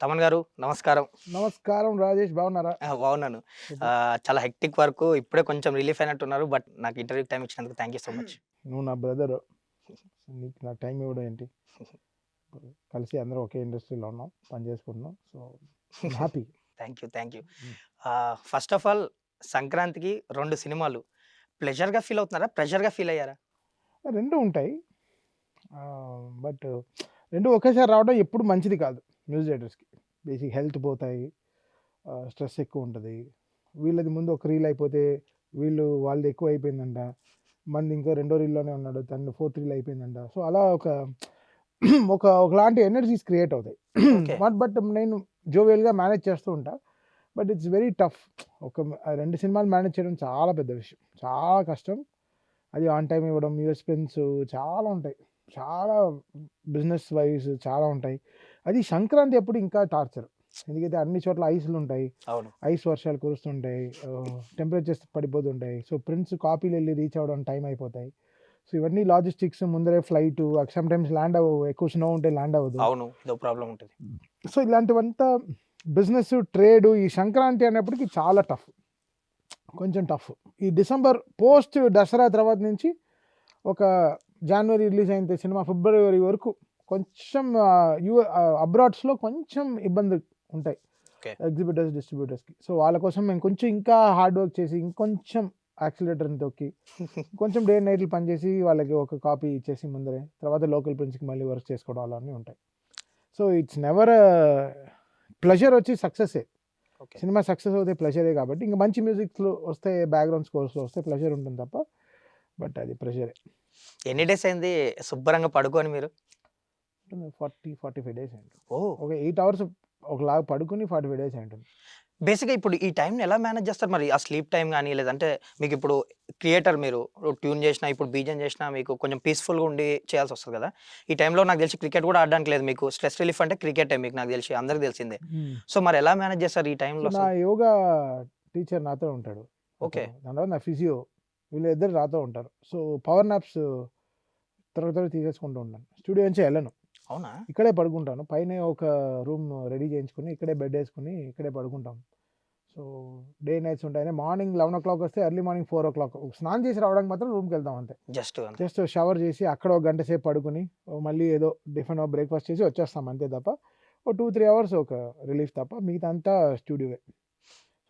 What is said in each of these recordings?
తమన్ గారు నమస్కారం. నమస్కారం రాజేష్, బాగున్నారా? బాగున్నాను. చెప్పు. చాలా హెక్టిక్ వర్క్. ఇప్పుడే కొంచెం రిలీఫ్ అయినట్టున్నారు. బట్ నాకు ఇంటర్వ్యూకి టైమ్ ఇచ్చినందుకు థాంక్ యూ సో మచ్. నువ్వు నా బ్రదరు. నీకు నా టైం ఇవ్వడం ఏంటి? కలిసి అందరం ఒకే ఇండస్ట్రీలో ఉన్నాం, పని చేసుకుంటున్నాం. So I'm happy. Thank you. First of all సంక్రాంతికి 2 సినిమాలు. ప్లెజర్‌గా ఫీల్ అవుతున్నారా? ప్రెషర్‌గా ఫీల్ అయ్యారా? రెండు ఉంటాయి. బట్ రెండు ఒకేసారి రావడం ఎప్పుడు మంచిది కాదు మ్యూజిక్ డైరెక్టర్స్కి. బేసిక్ హెల్త్ పోతాయి, స్ట్రెస్ ఎక్కువ ఉంటుంది. వీళ్ళది ముందు ఒక రీల్ అయిపోతే వాళ్ళది ఎక్కువ అయిపోయిందంట, మంది ఇంకో రెండో రీల్లోనే ఉన్నాడు, తను ఫోర్త్ రీల్ అయిపోయిందంట. సో అలా ఒకలాంటి ఎనర్జీస్ క్రియేట్ అవుతాయి. ఓకే. బట్ నేను జోవియల్గా మేనేజ్ చేస్తూ ఉంటా. But it's very tough. రెండు సినిమాలు మేనేజ్ చేయడం చాలా పెద్ద విషయం, చాలా కష్టం. అది ఆన్ టైం ఇవ్వడం, యూఎస్ పెన్స్ చాలా ఉంటాయి, చాలా బిజినెస్ వైజ్ చాలా ఉంటాయి. అది సంక్రాంతి అప్పుడు ఇంకా టార్చర్. ఎందుకంటే అన్ని చోట్ల ఐస్లు ఉంటాయి, అవును. ఐస్ వర్షాలు కురుస్తుంటాయి, టెంపరేచర్స్ పడిపోతుంటాయి. సో ప్రింట్స్ కాపీలు వెళ్ళి రీచ్ అవ్వడం టైం అయిపోతాయి. సో ఇవన్నీ లాజిస్టిక్స్, ముందరే ఫ్లైట్, సమ్ టైమ్స్ ల్యాండ్ అవ్వవు, ఎక్కువ స్నో ఉంటే ల్యాండ్ అవ్వదు. అవును. ఇదో ప్రాబ్లమ్ ఉంటది. సో ఇలాంటివంతా బిజినెస్, ట్రేడ్, ఈ సంక్రాంతి అనేప్పటికి చాలా టఫ్, కొంచెం టఫ్. ఈ డిసెంబర్ పోస్ట్ దసరా తర్వాత నుంచి ఒక జనవరి రిలీజ్ అయిన సినిమా ఫిబ్రవరి వరకు కొంచెం అబ్రాడ్స్లో కొంచెం ఇబ్బంది ఉంటాయి ఓకే. ఎగ్జిబిటర్స్, డిస్ట్రిబ్యూటర్స్కి. సో వాళ్ళ కోసం మేము కొంచెం ఇంకా హార్డ్ వర్క్ చేసి, ఇంకొంచెం యాక్సిలేటర్ని తొక్కి, కొంచెం డే నైట్లు పనిచేసి వాళ్ళకి ఒక కాపీ ఇచ్చేసి ముందరే, తర్వాత లోకల్ ప్రిన్స్కి మళ్ళీ వర్క్ చేసుకోవడం అలానే ఉంటాయి. సో ఇట్స్ నెవర్ ప్లెజర్ వచ్చి సక్సెసే. ఓకే. సినిమా సక్సెస్ అవుతే ప్లెజరే కాబట్టి, ఇంకా మంచి మ్యూజిక్లో వస్తే, బ్యాక్గ్రౌండ్ స్కోర్స్లో వస్తే ప్లెజర్ ఉంటుంది తప్ప, బట్ అది ప్రెషరే. ఎన్ని డేస్ అయింది శుభ్రంగా పడుకొని మీరు? 45 డేస్ అయింది. ఓహ్! ఒక 8 అవర్స్ ఒకలాగా పడుకుని 45 డేస్ అయింటుంది. బేసిక్‌గా ఇప్పుడు ఈ టైంని ఎలా మేనేజ్ చేస్తారు మరి? ఆ స్లీప్ టైమ్ గాని, లేదంటే మీకిప్పుడు క్రియేటర్ మీరు ట్యూన్ చేసినా, ఇప్పుడు బీజీఎం చేసినా మీకు కొంచెం పీస్‌ఫుల్‌గా ఉండి చేయాల్సొస్తది కదా! ఈ టైంలో నాకు తెలిసి క్రికెట్ కూడా ఆడడానికి లేదు మీకు. స్ట్రెస్ రిలీఫ్ అంటే క్రికెటే మీకు నాకు తెలిసి అందరికి తెలిసిందే. సో, మరి ఎలా మేనేజ్ చేస్తారు ఈ సో టైంలో నా అసలు? యోగా టీచర్ నాతో ఉంటాడు. ఓకే. దాని తర్వాత నా ఫిజియో, వీళ్ళిద్దరు నాతో ఉంటారు. సో పవర్ నాప్స్ త్వర తీసేసుకుంటూ ఉంటాను. స్టూడియో నుంచి వెళ్ళను, అవునా? ఇక్కడే పడుకుంటాను. పైనే ఒక రూమ్ రెడీ చేయించుకుని, ఇక్కడే బెడ్ వేసుకుని ఇక్కడే పడుకుంటాం. సో డే నైట్స్ ఉంటాయి. మార్నింగ్ 11 వస్తే ఎర్లీ మార్నింగ్ 4 స్నానం చేసి రావడానికి మాత్రం రూమ్కి వెళ్తాం అంతే. జస్ట్ అంతే. జస్ట్ షవర్ చేసి అక్కడ ఒక గంట సేపు పడుకుని, మళ్ళీ ఏదో టిఫిన్ బ్రేక్ఫాస్ట్ చేసి వచ్చేస్తాం అంతే తప్ప, ఓ 2-3 అవర్స్ ఒక రిలీఫ్ తప్ప, మిగతా అంతా స్టూడియోవే.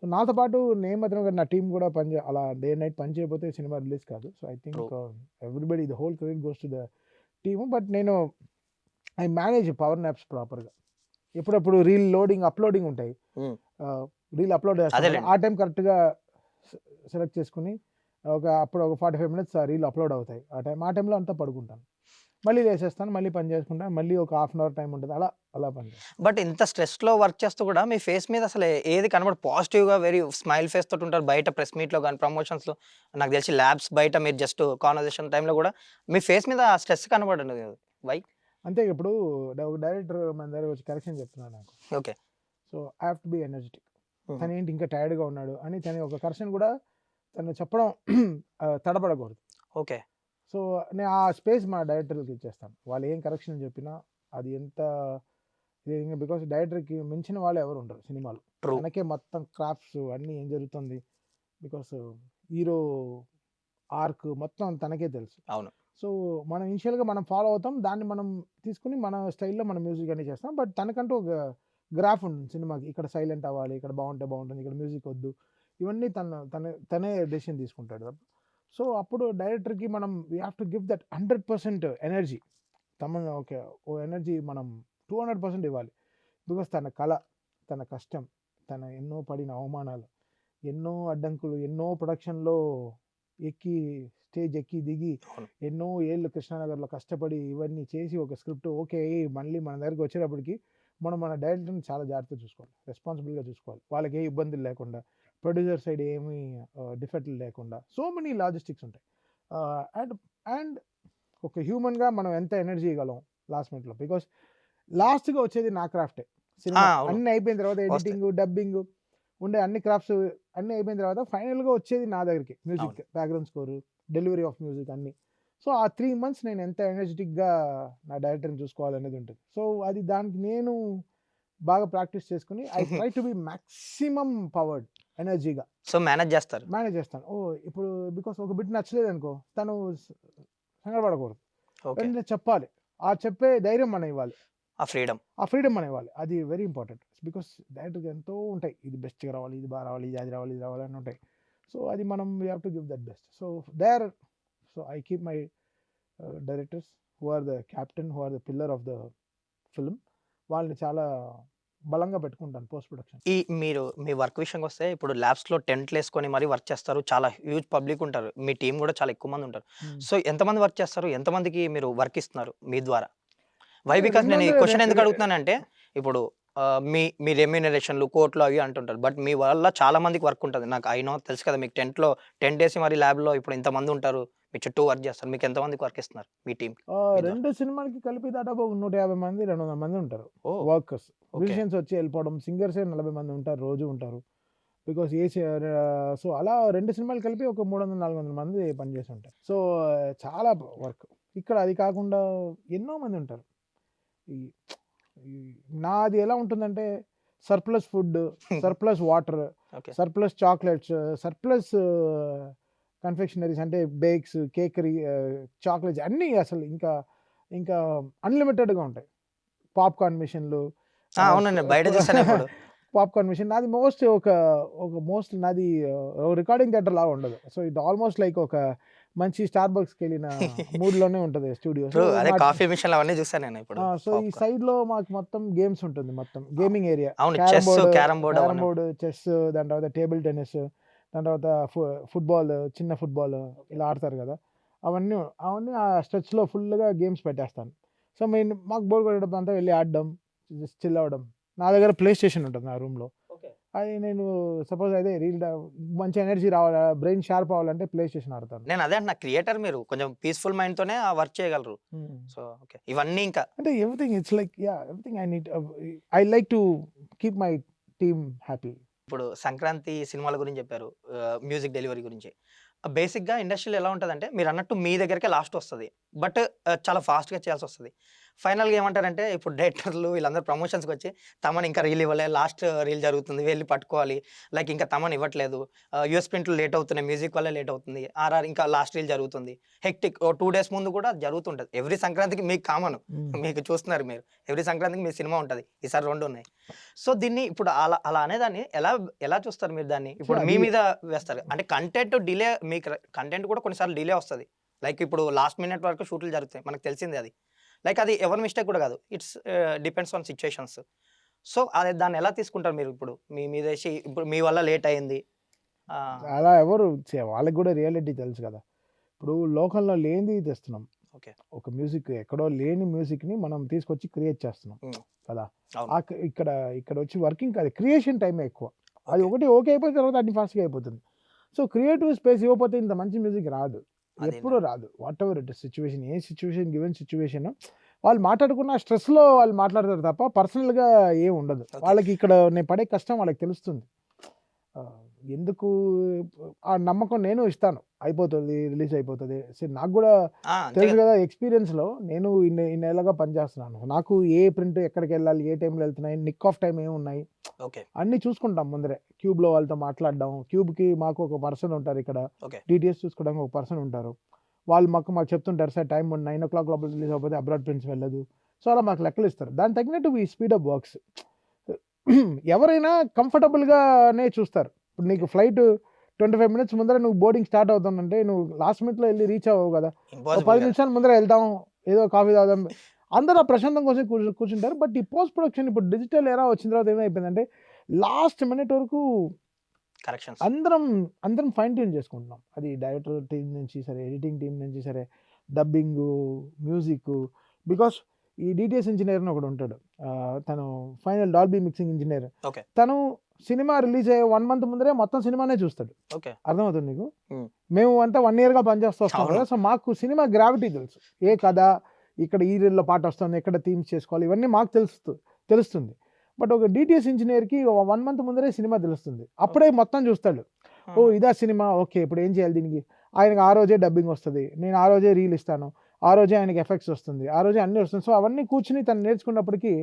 సో నాతో పాటు నేను మాత్రం కాదు, నా టీం కూడా అలా డే నైట్ పని చేయకపోతే సినిమా రిలీజ్ కాదు. So I true. Think everybody, the whole credit goes to the team. But నేను ఐ మేనేజ్ పవర్ నాప్స్ ప్రాపర్గా. ఎప్పుడప్పుడు రీల్ లోడింగ్, అప్లోడింగ్ ఉంటాయి. హ్మ్. రీల్ అప్లోడ్ చేస్తాం కదా, అదేలెండి. ఆ టైం కరెక్ట్గా సెలెక్ట్ చేసుకుని అప్పుడు ఒక 45 మినిట్స్ ఆ రీల్ అప్లోడ్ అవుతాయి. ఆ టైంలో అంతా పడుకుంటాను, మళ్ళీ లేసేస్తాను, మళ్ళీ పని చేసుకుంటాను, మళ్ళీ ఒక హాఫ్ అన్ అవర్ టైం ఉంటుంది, అలా పని చేస్తాను. బట్ ఇంత స్ట్రెస్‌లో వర్క్ చేస్తూ కూడా మీ ఫేస్ మీద అసలు ఏది కనబడదు. పాజిటివ్‌గా వెరీ స్మైల్ ఫేస్ తోటి ఉంటారు. బయట ప్రెస్ మీట్‌లో గాని, ప్రమోషన్స్‌లో నాకు తెలిసి ల్యాబ్స్ బయట మీరు జస్ట్ కాన్వర్జేషన్ టైమ్‌లో కూడా మీ ఫేస్ మీద ఆ స్ట్రెస్ కనబడదు. వై? అంతే. ఇప్పుడు ఒక డైరెక్టర్ మన దగ్గర వచ్చి కరెక్షన్ చెప్తున్నాడు నాకు. Okay. So I have to be energetic. హుహు. తనేంటి ఇంకా టైర్డ్గా ఉన్నాడు అని తను ఒక కరెక్షన్ కూడా తను చెప్పడం తడబడకూడదు. ఓకే. సో నేను ఆ స్పేస్ మా డైరెక్టర్‌లకి ఇచ్చేస్తాను. వాళ్ళు ఏం కరెక్షన్ చెప్పినా అది ఎంత, బికాస్ డైరెక్టర్‌కి మించిన వాళ్ళు ఎవరు ఉండరు సినిమాలో. ట్రూ. తనకే మొత్తం క్రాఫ్ట్స్ అన్నీ ఏం జరుగుతుంది, బికాస్ హీరో ఆర్క్ మొత్తం తనకే తెలుసు. అవును. సో మనం ఇనిషియల్‌గా మనం ఫాలో అవుతాం, దాన్ని మనం తీసుకొని మన స్టైల్‌లో మనం మ్యూజిక్ అన్నీ చేస్తాం. బట్ తనకంటూ ఒక గ్రాఫ్ ఉంటుంది సినిమాకి. ఇక్కడ సైలెంట్ అవ్వాలి, ఇక్కడ బాగుంటే బాగుంటుంది, ఇక్కడ మ్యూజిక్ వద్దు, ఇవన్నీ తనే డెసిషన్ తీసుకుంటాడు. సో అప్పుడు డైరెక్టర్‌కి మనం we have to give that 100% energy. ఓ ఎనర్జీ మనం 200% ఇవ్వాలి. బికాస్ తన కళ, తన కష్టం, తన ఎన్నో పడిన అవమానాలు, ఎన్నో అడ్డంకులు, ఎన్నో ప్రొడక్షన్‌లో స్టేజ్ ఎక్కి దిగి, అవును. ఎన్నో ఏళ్ళు కృష్ణానగర్‌లో కష్టపడి ఇవన్నీ చేసి ఒక స్క్రిప్ట్ ఓకే అయ్యి మళ్ళీ మన దగ్గరికి వచ్చేటప్పటికి మనం మన డైరెక్టర్‌ని చాలా జాగ్రత్తగా చూసుకోవాలి, రెస్పాన్సిబుల్‌గా చూసుకోవాలి. వాళ్ళకి ఏ ఇబ్బందులు లేకుండా, ప్రొడ్యూసర్ సైడ్ ఏమీ డిఫెక్ట్‌లు లేకుండా, సో మెనీ లాజిస్టిక్స్ ఉంటాయి. అండ్ అండ్ ఒక హ్యూమన్‌గా మనం ఎంత ఎనర్జీ ఇవ్వగలం లాస్ట్ మినిట్‌లో, బికాస్ లాస్ట్‌గా వచ్చేది నా క్రాఫ్టే. ఆ! సినిమా అవును. అన్నీ అయిపోయిన తర్వాత వస్తాయి. ఎడిటింగు, డబ్బింగు ఉండే అన్ని క్రాఫ్ట్స్ అన్నీ అయిపోయిన తర్వాత ఫైనల్‌గా వచ్చేది నా దగ్గరికి మ్యూజిక్, అవును. Background score, delivery of music అన్నీ. సో ఆ 3 మంత్స్ నేను ఎంత ఎనర్జిటిక్‌గా నా డైరెక్టర్‌ని చూసుకోవాలనేది ఉంటుంది. సో అది దానికి నేను బాగా ప్రాక్టీస్ చేసుకుని I try to be maximum powered ఎనర్జీగా సో మేనేజ్ చేస్తారు. మేనేజ్ చేస్తాను. ఇప్పుడు బికాస్ ఒక బిట్ నచ్చలేదు అనుకో, తను సంగడపడకూడదు, ఓకే. వెంటనే చెప్పాలి. ఆ చెప్పే ధైర్యం మనం ఇవ్వాలి, ఆ ఫ్రీడమ్. ఆ ఫ్రీడమ్ మనం ఇవ్వాలి. అది వెరీ ఇంపార్టెంట్. బికాస్ డైరెక్ట్గా ఎంతో ఉంటాయి, ఇది బెస్ట్గా రావాలి, ఇది బాగా రావాలి, ఇది అది రావాలి, ఇది రావాలి అని ఉంటాయి. సో అది మనం we have to give that best. So there, so I keep my directors who are the captain, who are the pillar of the film, వాళ్ళని చాలా బలంగా పెట్టుకుంటాను పోస్ట్ ప్రొడక్షన్. మీరు మీ వర్క్ విషయంకి వస్తే ఇప్పుడు ల్యాబ్స్‌లో టెంట్‌లేసుకొని మరీ వర్క్ చేస్తారు. చాలా హ్యూజ్ పబ్లిక్ ఉంటారు. మీ టీమ్ కూడా చాలా ఎక్కువ మంది ఉంటారు. సో ఎంతమంది వర్క్ చేస్తారు? ఎంతమందికి మీరు వర్క్ ఇస్తున్నారు మీ ద్వారా? వై బికాస్ నేను ఈ క్వెషన్ ఎందుకు అడుగుతున్నానంటే ఇప్పుడు మీ రెమ్యూనరేషన్‌లు, కోట్లు అవి అంటుంటారు. బట్ మీ వల్ల చాలా మందికి వర్క్ ఉంటది. నాకు ఐ నో తెలుసు కదా! మీకు టెంట్ ఏసి మరి ల్యాబ్‌లో ఇప్పుడు ఇంతమంది ఉంటారు. మీ చుట్టూ వర్క్ చేస్తారు. మీకు ఎంతమందికి వర్క్ ఇస్తున్నారు మీ టీమ్? మీ ద్వారా? 2 సినిమాలకి కలిపి దాదాపు 150 మంది, 200 మంది ఉంటారు ఓహ్! వర్కర్స్. ఓకే. మ్యూజిషియన్స్ వచ్చి వెళ్ళిపోవడం, సింగర్సే 40 మంది ఉంటారు, రోజు ఉంటారు. బికాస్ సో అలా 2 సినిమాలు కలిపి ఒక 300, 400 మంది పనిచేసి ఉంటారు. సో చాలా వర్క్. ఇక్కడ అది కాకుండా ఎన్నో మంది ఉంటారు. ఈ ఈ నాది ఎలా ఉంటుందంటే surplus food, surplus water, okay. Surplus chocolates, surplus confectioneries అంటే బేక్స్, కేకరీ, చాక్లెట్స్ అన్నీ అసలు ఇంకా ఇంకా అన్లిమిటెడ్గా ఉంటాయి. పాప్కార్న్ మిషన్లు, అవునండి. బయట చూసాను ఇప్పుడు. పాప్కార్న్ మిషన్ నాది మోస్ట్ నాది రికార్డింగ్ థియేటర్ లాగా ఉండదు. సో ఇది ఆల్మోస్ట్ లైక్ ఒక మంచి స్టార్ బక్స్కి వెళ్ళిన మూడ్లోనే ఉంటుంది స్టూడియో. ట్రూ. అదే కాఫీ మిషన్‌లు అవన్నీ చూసాను నేను ఇప్పుడు. సో ఈ పాప్‌కార్న్. సైడ్ లో మాకు మొత్తం గేమ్స్ ఉంటుంది, మొత్తం గేమింగ్ ఏరియా. అవును. క్యారమ్ బోర్డ్, క్యారమ్ బోర్డ్ అవన్నీ. చెస్, దాని తర్వాత టేబుల్ టెన్నిస్, దాని తర్వాత ఫుట్బాల్, చిన్న ఫుట్బాల్ ఇలా ఆడతారు కదా, అవన్నీ అవన్నీ ఆ స్ట్రెచ్ లో ఫుల్ గా గేమ్స్ పెట్టేస్తాను. సో మాకు బోర్ కొట్టేటప్పుడు అంతా వెళ్ళి ఆడడం, జస్ట్ చిల్ అవ్వడం. నా దగ్గర ప్లే స్టేషన్ ఉంటుంది నా రూమ్ లో. ఓకే. అది నేను సపోజ్ అదే మంచి ఎనర్జీ రావాలా, బ్రెయిన్ షార్ప్ అవ్వాలంటే ప్లే స్టేషన్ ఆడతాను. నేను అదే అంటున్నా, క్రియేటర్ మీరు కొంచెం పీస్‌ఫుల్ మైండ్‌తోనే ఆ వర్క్ చేయగలరు. So okay. ఇవన్నీ ఇంకా అంటే everything it's like everything I like to keep my team happy. ఇప్పుడు సంక్రాంతి సినిమాల గురించి చెప్పారు. మ్యూజిక్ డెలివరీ గురించి. బేసిక్‌గా ఇండస్ట్రీలో ఎలా ఉంటదంటే మీరన్నట్టు మీ దగ్గరికే లాస్ట్ వస్తది. బట్ చాలా ఫాస్ట్‌గా చేయాల్సొస్తది. ఫైనల్‌గా ఏమంటారంటే ఇప్పుడు డైరెక్టర్లు వీళ్ళందరూ ప్రమోషన్స్‌కొచ్చి తమన్ ఇంకా రీల్ ఇవ్వలే. లాస్ట్ రీల్ జరుగుతుంది. వెళ్లి పట్టుకోవాలి. లైక్ ఇంకా తమన్ ఇవ్వట్లేదు. యూఎస్ ప్రింట్లు లేట్ అవుతున్నాయి. మ్యూజిక్ వల్లే లేట్ అవుతుంది. ఆర్ఆర్ ఇంకా లాస్ట్ రీల్ జరుగుతుంది. హెక్టిక్. ఓ 2 డేస్ ముందు కూడా జరుగుతుంటది. ఎవ్రీ సంక్రాంతికి మీకు కామన్. మీకు చూస్తున్నారు మీరు. ఎవ్రీ సంక్రాంతికి మీ సినిమా ఉంటది. ఈసారి 2 ఉన్నాయి. సో దీన్ని ఇప్పుడు అలా అలా అనేదాన్ని ఎలా చూస్తారు మీరు దాన్ని? ఇప్పుడు మీ మీద వేస్తారు. అంటే కంటెంట్ డిలే, మీకు కంటెంట్ కూడా కొన్నిసార్లు డిలే వస్తది. లైక్ ఇప్పుడు లాస్ట్ మినిట్ వరకు షూట్లు జరుగుతాయి. మనకు తెలిసిందే అది. లైక్ అది ఎవరి మిస్టేక్ కూడా కాదు. It's depends on situations. So దాన్ని ఎలా తీసుకుంటారు మీరు ఇప్పుడు? మీ మీదేసి ఇప్పుడు మీ వల్ల లేట్ అయింది. అలా ఎవరు వాళ్ళకి కూడా రియాలిటీ తెలుసు కదా. ఇప్పుడు లోకంలో లేనిది తెస్తున్నాం. ఓకే. ఒక మ్యూజిక్ ఎక్కడో లేని మ్యూజిక్ ని మనం తీసుకొచ్చి క్రియేట్ చేస్తున్నాం కదా. అవును. ఇక్కడ వచ్చి వర్కింగ్ కాదు, క్రియేషన్ టైమే ఎక్కువ. అది ఒకటి ఓకే అయిపోయిన తర్వాత అన్ని ఫాస్ట్గా అయిపోతుంది. సో క్రియేటివ్ స్పేస్ ఇవ్వకపోతే ఇంత మంచి మ్యూజిక్ రాదు, అదే ఎప్పుడూ రాదు. What ever it situation, A situation, given situation వాళ్ళు మాట్లాడుకున్న స్ట్రెస్లో వాళ్ళు మాట్లాడతారు తప్ప పర్సనల్గా ఏం ఉండదు. Okay. వాళ్ళకి ఇక్కడ నేను పడే కష్టం వాళ్ళకి తెలుస్తుంది. ఎందుకు ఆ నమ్మకం నేను ఇస్తాను, అయిపోతుంది, రిలీజ్ అయిపోతుంది. సరే నాకు కూడా అంతే తెలుసు కదా. కదా, ఎక్స్పీరియన్స్లో నేను ఇన్నేళ్ళగా పనిచేస్తున్నాను. నాకు ఏ ప్రింట్ ఎక్కడికి వెళ్ళాలి, ఏ టైంలో వెళ్తున్నాయి, నిక్ ఆఫ్ టైం ఏమున్నాయి, ఓకే. అన్నీ చూసుకుంటాం ముందరే. క్యూబ్లో వాళ్ళతో మాట్లాడడం, క్యూబ్కి మాకు ఒక పర్సన్ ఉంటారు ఇక్కడ, ఓకే. డీటెయిల్స్ చూసుకోవడానికి ఒక పర్సన్ ఉంటారు. వాళ్ళు మాకు చెప్తుంటారు, సార్ టైం 9 o'clock లోపల రిలీజ్ అయిపోతే అబ్రాడ్ ప్రింట్స్ వెళ్ళదు. సో అలా మాకు లెక్కలు ఇస్తారు. దాని తగినట్టు ఈ స్పీడప్ వర్క్స్. ఎవరైనా కంఫర్టబుల్గానే చూస్తారు. ఇప్పుడు నీకు ఫ్లైట్ 25 minutes ముందర నువ్వు బోర్డింగ్ స్టార్ట్ అవుతుందంటే నువ్వు లాస్ట్ మినిట్లో వెళ్ళి రీచ్ అవ్వవు కదా. 10 నిమిషాల ముందర వెళ్తాం, ఏదో కాఫీ తాగుదాం, అందరూ ఆ ప్రశాంతం కోసం కూర్చుంటారు. బట్ ఈ పోస్ట్ ప్రొడక్షన్ ఇప్పుడు డిజిటల్ ఎరా వచ్చిన తర్వాత ఏమైపోయిందంటే లాస్ట్ మినిట్ వరకు కరెక్షన్స్ అందరం ఫైన్ ట్యూన్ చేసుకుంటున్నాం. అది డైరెక్టర్ టీం నుంచి సరే, ఎడిటింగ్ టీం నుంచి సరే, డబ్బింగ్, మ్యూజిక్. బికాస్ ఈ డిటిఎస్ ఇంజనీర్ అని ఒకడు ఉంటాడు, తను final Dolby mixing engineer. Okay. తను సినిమా రిలీజ్ అయ్యే 1 month ముందరే మొత్తం సినిమానే చూస్తాడు. ఓకే. అర్థమవుతుంది నీకు. మేము అంతా 1 yearగా పనిచేస్తూ వస్తాం కదా. సో మాకు సినిమా గ్రావిటీ తెలుసు, ఏ కథ, ఇక్కడ ఈ రీల్లో పాట వస్తుంది, ఎక్కడ థీమ్స్ చేసుకోవాలి, ఇవన్నీ మాకు తెలుస్తుంది. బట్ ఒక డిటిఎస్ ఇంజనీర్కి 1 month ముందరే సినిమా తెలుస్తుంది. అప్పుడే మొత్తం చూస్తాడు. ఓ ఇదా సినిమా, ఓకే ఇప్పుడు ఏం చేయాలి దీనికి. ఆయనకు ఆ రోజే డబ్బింగ్ వస్తుంది, నేను ఆ రోజే రీల్ ఇస్తాను, ఆ రోజే ఆయనకి ఎఫెక్ట్స్ వస్తుంది, ఆ రోజే అన్నీ వస్తుంది. సో అవన్నీ కూర్చుని తను నేర్చుకున్నప్పటికీ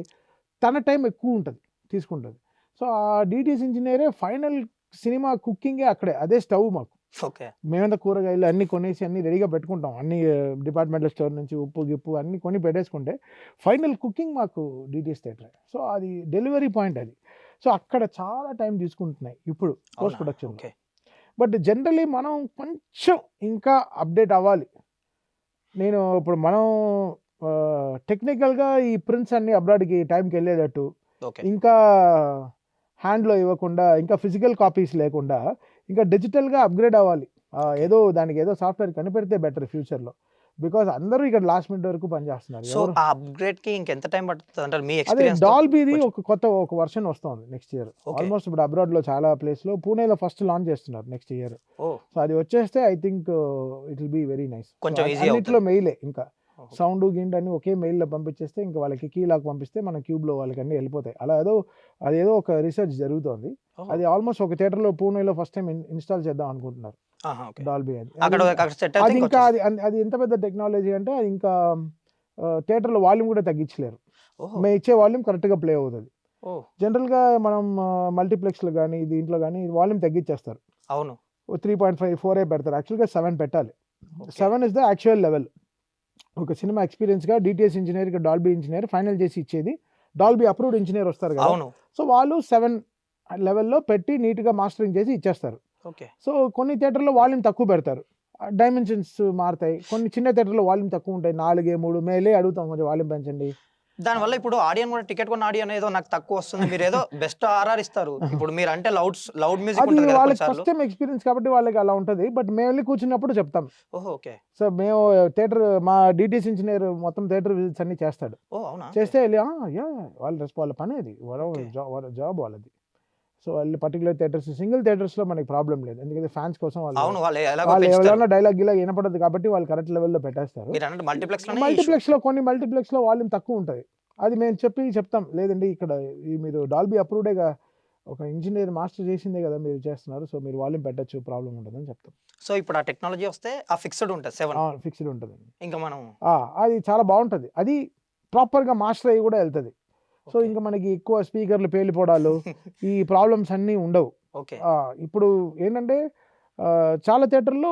తన టైం ఎక్కువ ఉంటుంది. తీసుకుంటుంది. సో ఆ డిటిఎస్ ఇంజనీరే ఫైనల్ సినిమా కుకింగే అక్కడే, అదే స్టవ్ మాకు. ఓకే. మేమంతా కూరగాయలు అన్నీ కొనేసి అన్నీ రెడీగా పెట్టుకుంటాం, అన్ని డిపార్ట్మెంటల్ స్టోర్ నుంచి ఉప్పు గిప్పు అన్నీ కొని పెట్టేసుకుంటే ఫైనల్ కుకింగ్ మాకు డిటిఎస్ థియేటర్. సో అది డెలివరీ పాయింట్ అది. సో అక్కడ చాలా టైం తీసుకుంటున్నాయి ఇప్పుడు post production. Okay. But generally మనం కొంచెం ఇంకా అప్డేట్ అవ్వాలి. నేను ఇప్పుడు మనం టెక్నికల్గా ఈ ప్రింట్స్ అన్ని అబ్రాడ్కి టైంకి వెళ్ళేటట్టు, ఓకే. ఇంకా హ్యాండ్లో ఇవ్వకుండా, ఇంకా ఫిజికల్ కాపీస్ లేకుండా ఇంకా డిజిటల్గా అప్గ్రేడ్ అవ్వాలి. ఏదో దానికి ఏదో సాఫ్ట్వేర్ కనిపెడితే బెటర్ ఫ్యూచర్లో. బికాస్ అందరూ ఇక్కడ లాస్ట్ మినిట్ వరకు పనిచేస్తున్నారు. సో ఆ అప్గ్రేడ్‌కి ఇంకెంత టైం పడుతది అంటారు మీ అదే ఎక్స్‌పీరియన్స్? డాల్బీది కొంచెం. ఒక వర్షన్ వస్తుంది నెక్స్ట్ ఇయర్. ఓకే. ఆల్మోస్ట్ ఇప్పుడు అబ్రాడ్లో చాలా ప్లేస్లో, పూణేలో ఫస్ట్ లాంచ్ చేస్తున్నారు నెక్స్ట్ ఇయర్. ఓహ్! సో అది వచ్చేస్తే I think it will be very nice. కొంచెం ఈజీ అన్నిట్లో అవుతది. మెయిలే, ఇంకా ఓహో! సౌండ్ గిండ్ అన్ని ఒకే మెయిల్లో పంపించేస్తే ఇంకా వాళ్ళకి కీ లాక్ పంపిస్తే మన క్యూబ్లో వాళ్ళకి అన్నీ వెళ్ళిపోతాయి. అలా అదేదో ఒక రీసెర్చ్ జరుగుతోంది. ఓహో! అది ఆల్మోస్ట్ ఒక థియేటర్లో పూణేలో ఫస్ట్ టైం ఇన్స్టాల్ చేద్దాం అనుకుంటున్నారు ఆహా! ఓకే. డాల్బీ అని. అక్కడ సెట్ అయితే అది ఇంకా ఇంకొచ్చేస్తది. అది ఎంత పెద్ద టెక్నాలజీ అంటే అది ఇంకా థియేటర్లో వాల్యూమ్ కూడా తగ్గించలేరు. ఓహో! మేము ఇచ్చే వాల్యూమ్ కరెక్ట్గా ప్లే అవుతుంది. ఓహ్! జనరల్గా మనం మల్టీప్లెక్స్లో కానీ దీంట్లో కానీ వాల్యూమ్ తగ్గించేస్తారు. అవును. 3.5, 4 పెడతారు. యాక్చువల్గా 7 పెట్టాలి. Okay. 7 is the actual level. ఒక సినిమా ఎక్స్పీరియన్స్గా DTS engineer, Dolby engineer final చేసి ఇచ్చేది. డాల్బీ అప్రూవ్డ్ ఇంజనీర్ వస్తారు కదా, అవును. సో వాళ్ళు 7 లెవెల్లో పెట్టి నీట్గా మాస్టరింగ్ చేసి ఇచ్చేస్తారు. ఓకే. సో కొన్ని థియేటర్లో వాల్యూమ్ తక్కువ పెడతారు, డైమెన్షన్స్ మారుతాయి. కొన్ని చిన్న థియేటర్లో వాల్యూమ్ తక్కువ ఉంటాయి, 4, 3 మేలే అడుగుతాం కొంచెం వాల్యూమ్ పెంచండి. దానివల్ల ఇప్పుడు ఆడియన్ కూడా టికెట్ కొన్న ఆడియన్ ఏదో నాకు తక్కువ వస్తుంది, మీరేదో బెస్ట్ ఆర్ఆర్ ఇస్తారు. ఇప్పుడు మీరంటే లౌడ్ మ్యూజిక్ అది ఉంటది కదా వాళ్ళకి కొన్నిసార్లు. ఫస్ట్ టైం ఎక్స్పీరియన్స్ కాబట్టి వాళ్ళకి అలా ఉంటుంది. బట్ మేము వెళ్ళి కూర్చున్నప్పుడు చెప్తాం. ఓహో! ఓకే. సో మేము థియేటర్, మా డిటిఎస్ ఇంజనీర్ మొత్తం థియేటర్ విజిట్స్ అన్ని చేస్తాడు. ఓహ్! అవునా? చేస్తే వెళ్ళి వాళ్ళ పని అది, ఓకే. జాబ్ వాళ్ళది. సో వాళ్ళు పర్టికులర్ థియేటర్స్, సింగిల్ థియేటర్స్లో మనకి ప్రాబ్లం లేదు, ఎందుకంటే ఫ్యాన్స్ కోసం అవును. వాళ్ళు ఎలాగో వాళ్ళు పెంచుతారు. ఎవరైనా డైలాగ్ గిలా వినపడదు కాబట్టి వాళ్ళు కరెక్ట్ లెవెల్లో పెట్టేస్తారు. మీరన్నట్టు మల్టీప్లెక్స్‌లోనే ఈ ఇష్యూ. మల్టీప్లెక్స్లో కొన్ని మల్టీప్లెక్స్లో వాల్యూమ్ తక్కువ ఉంటుంది. అది మేము చెప్తాం, లేదండి ఇక్కడ మీరు డాల్బీ అప్రూవ్డేగా, ఒక ఇంజనీర్ మాస్టర్ చేసిందే కదా మీరు చేస్తున్నారు, సో మీరు వాల్యూమ్ పెట్టచ్చు, ప్రాబ్లం ఉండదని చెప్తాం. సో ఇప్పుడు ఆ టెక్నాలజీ వస్తే ఆ ఫిక్స్డ్ ఉంటది 7. ఫిక్స్డ్ ఉంటుందండి. ఇంకా మనం అది చాలా బాగుంటుంది. అది ప్రాపర్గా మాస్టర్ అయ్యి కూడా వెళ్తుంది. సో ఇంకా మనకి ఎక్కువ స్పీకర్లు పేలిపోవడాలు ఈ ప్రాబ్లమ్స్ అన్నీ ఉండవు. ఓకే. ఇప్పుడు ఏంటంటే చాలా థియేటర్లో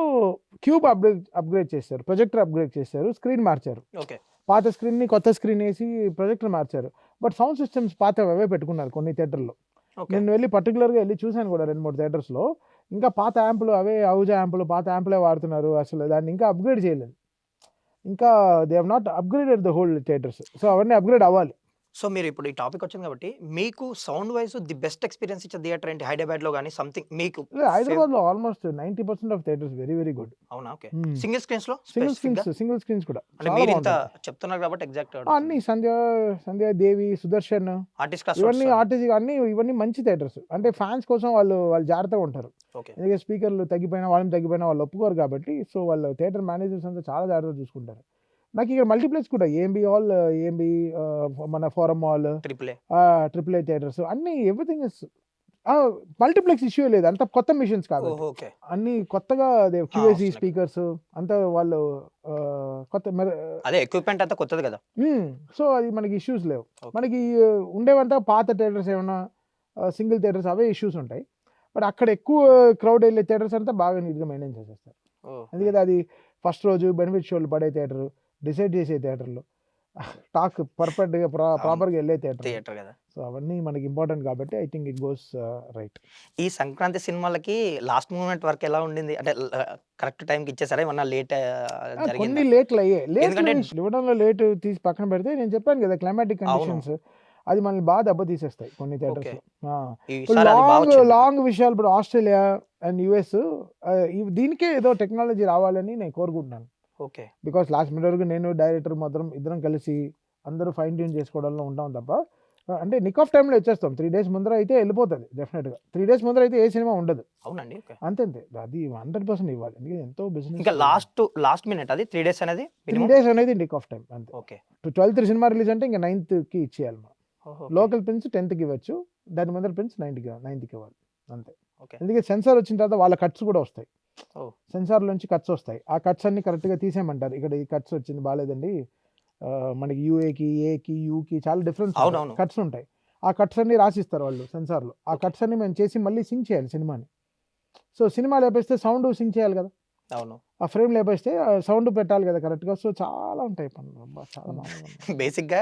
క్యూబ్ అప్గ్రేడ్ చేశారు, ప్రొజెక్టర్ అప్గ్రేడ్ చేశారు, స్క్రీన్ మార్చారు. ఓకే. పాత స్క్రీన్ని కొత్త స్క్రీన్ వేసి ప్రొజెక్టర్ మార్చారు. బట్ సౌండ్ సిస్టమ్స్ పాతవి అవే పెట్టుకున్నారు కొన్ని థియేటర్లో. ఓకే. నేను వెళ్ళి పర్టికులర్గా వెళ్ళి చూశాను కూడా 2-3 థియేటర్స్లో. ఇంకా పాత యాంపులు, అవే అవుజా యాంపులు, పాత యాంపులే వాడుతున్నారు. అసలు దాన్ని ఇంకా అప్గ్రేడ్ చేయలేదు. ఇంకా they have not upgraded the whole theatres. So అవన్నీ అప్గ్రేడ్ అవ్వాలి. సో మీరు ఇప్పుడు ఈ టాపిక్ వచ్చింది కాబట్టి మీకు sound wise the best experience ఇచ్చే థియేటర్ ఏంటి? హైదరాబాద్‌లో గాని సంథింగ్ మీకు హైదరాబాద్లో almost 90% of theatres very very good. అవునా? ఓకే. సింగిల్ స్క్రీన్స్‌లో సింగిల్ స్క్రీన్స్ కూడా అంటే చాలా మీరు ఇంత బాగుంటాయి. చెప్తున్నారు కాబట్టి ఎగ్జాక్ట్ అన్ని సంధ్య దేవి, సుదర్శన్, ఆర్టిస్ట్ క్లాస్ ఇవన్నీ ఆర్టీసీ అన్ని ఇవన్నీ మంచి థియేటర్స్. అంటే ఫ్యాన్స్ కోసం వాళ్ళు జాగ్రత్తగా ఉంటారు. ఓకే. ఎందుకంటే స్పీకర్లు తగ్గిపోయినా, వాల్యూమ్ తగ్గిపోయినా వాళ్ళు ఒప్పుకోరు కాబట్టి, సో వాళ్ళు థియేటర్ మేనేజర్స్ అంతా చాలా జాగ్రత్తగా చూసుకుంటారు. నాకు ఇక్కడ మల్టీప్లెక్స్ కూడా ఏఎంబీ హాల్, ఏఎంబీ మన forum hall, triple A. Triple A theatres అన్నీ ఎవ్రీథింగ్ ఇస్ మల్టీప్లెక్స్ ఇష్యూ లేదు. అంత కొత్త మిషన్స్ కాబట్టి ఓహో! ఓకే. అన్ని కొత్తగా క్యూఏసీ వస్తున్నాయి. స్పీకర్స్ అంతా వాళ్ళు కొత్త అదే ఎక్విప్‌మెంట్ అంతా కొత్తది కదా. సో అది మనకి ఇష్యూస్ లేవు. ఓకే. మనకి ఉండేవంతా పాత థియేటర్స్, ఏమన్నా సింగిల్ థియేటర్స్ అవే ఇష్యూస్ ఉంటాయి. బట్ అక్కడ ఎక్కువ క్రౌడ్ వెళ్ళే థియేటర్స్ అంతా బాగా నీట్గా మెయింటైన్ చేసేస్తారు. ఓహ్! ఎందుకంటే అది ఫస్ట్ రోజు బెనిఫిట్ షోలు పడే థియేటర్, డిసైడ్ చేసే థియేటర్లు, టాక్ పర్ఫెక్ట్గా ప్రాపర్గా వెళ్ళే థియేటర్. థియేటర్ కదా. సో అవన్నీ మనకి ఇంపార్టెంట్ కాబట్టి I think it goes right. ఈ సంక్రాంతి సినిమాలకి లాస్ట్ మూమెంట్ వరకు ఎలా ఉండింది? అంటే కరెక్ట్ టైంకి ఇచ్చేసారా? ఏమన్నా లేట్ జరిగిందా? కొన్ని లేట్లు అయ్యాయి. ఎందుకంటే ఇవ్వడంలో లేట్ తీసి పక్కన పెడితే, నేను చెప్పాను కదా క్లైమాటిక్ అవును. కండిషన్స్ అది మనల్ని బాగా దెబ్బతీసేస్తాయి కొన్ని థియేటర్స్లో. ఈసారి అది బాగా వచ్చింది. లాంగ్ విషయాలు ఇప్పుడు ఆస్ట్రేలియా అండ్ యుఎస్ దీనికే ఏదో టెక్నాలజీ రావాలని నేను కోరుకుంటున్నాను. ఓకే. బికాస్ లాస్ట్ మినిట్ వరకు నేను డైరెక్టర్ మాత్రం ఇద్దరం కలిసి అందరూ ఫైన్ ట్యూన్ చేసుకోవడంలో ఉంటాం తప్ప, అంటే నిక్ ఆఫ్ టైంలో వచ్చేస్తాం. 3 days ముందర అయితే వెళ్ళిపోతుంది డెఫినెట్గా. 3 days ముందర అయితే ఏ సినిమా ఉండదు. అవునండి. ఓకే. అంతే అది 100% ఇవ్వాలి. ఎందుకంటే ఎంతో బిజినెస్. ఇంకా లాస్ట్ మినిట్ అది 3 days అనేది 3 మినిమం. days అనేది నిక్ ఆఫ్ టైం అంతే. ఓకే. 12th సినిమా రిలీజ్ అంటే ఇంకా 9th ఇచ్చేయాలి మనం. ఓహో! లోకల్ పిన్స్ 10th ఇవ్వచ్చు, దాని ముందర పిన్స్ 9th ఇవ్వాలి అంతే. ఓకే. ఎందుకంటే సెన్సార్ వచ్చిన తర్వాత వాళ్ళ కట్స్ కూడా వస్తాయి. ఓహ్! సెన్సార్ నుంచి కట్స్ వస్తాయి. ఆ కట్స్ అన్ని కరెక్ట్గా తీసేయమంటారు. ఇక్కడ ఈ కట్స్ వచ్చింది బాగాలేదండి, మనకి యూఏకి, ఏకి, యూకి చాలా డిఫరెన్స్ అవునవును. కట్స్ ఉంటాయి. ఆ కట్స్ అన్ని రాసిస్తారు వాళ్ళు సెన్సార్లో. ఆ కట్స్ అన్ని మేము చేసి మళ్ళీ సింక్ చేయాలి సినిమాని. సో సినిమా లేపేస్తే సౌండ్ సింక్ చేయాలి కదా, అవును. ఆ ఫ్రేమ్ లేపేస్తే సౌండ్ పెట్టాలి కదా కరెక్ట్గా. సో చాలా ఉంటాయి పనులు, అబ్బా చాలా మామూలుగా ఉండదు. బేసిక్‌గా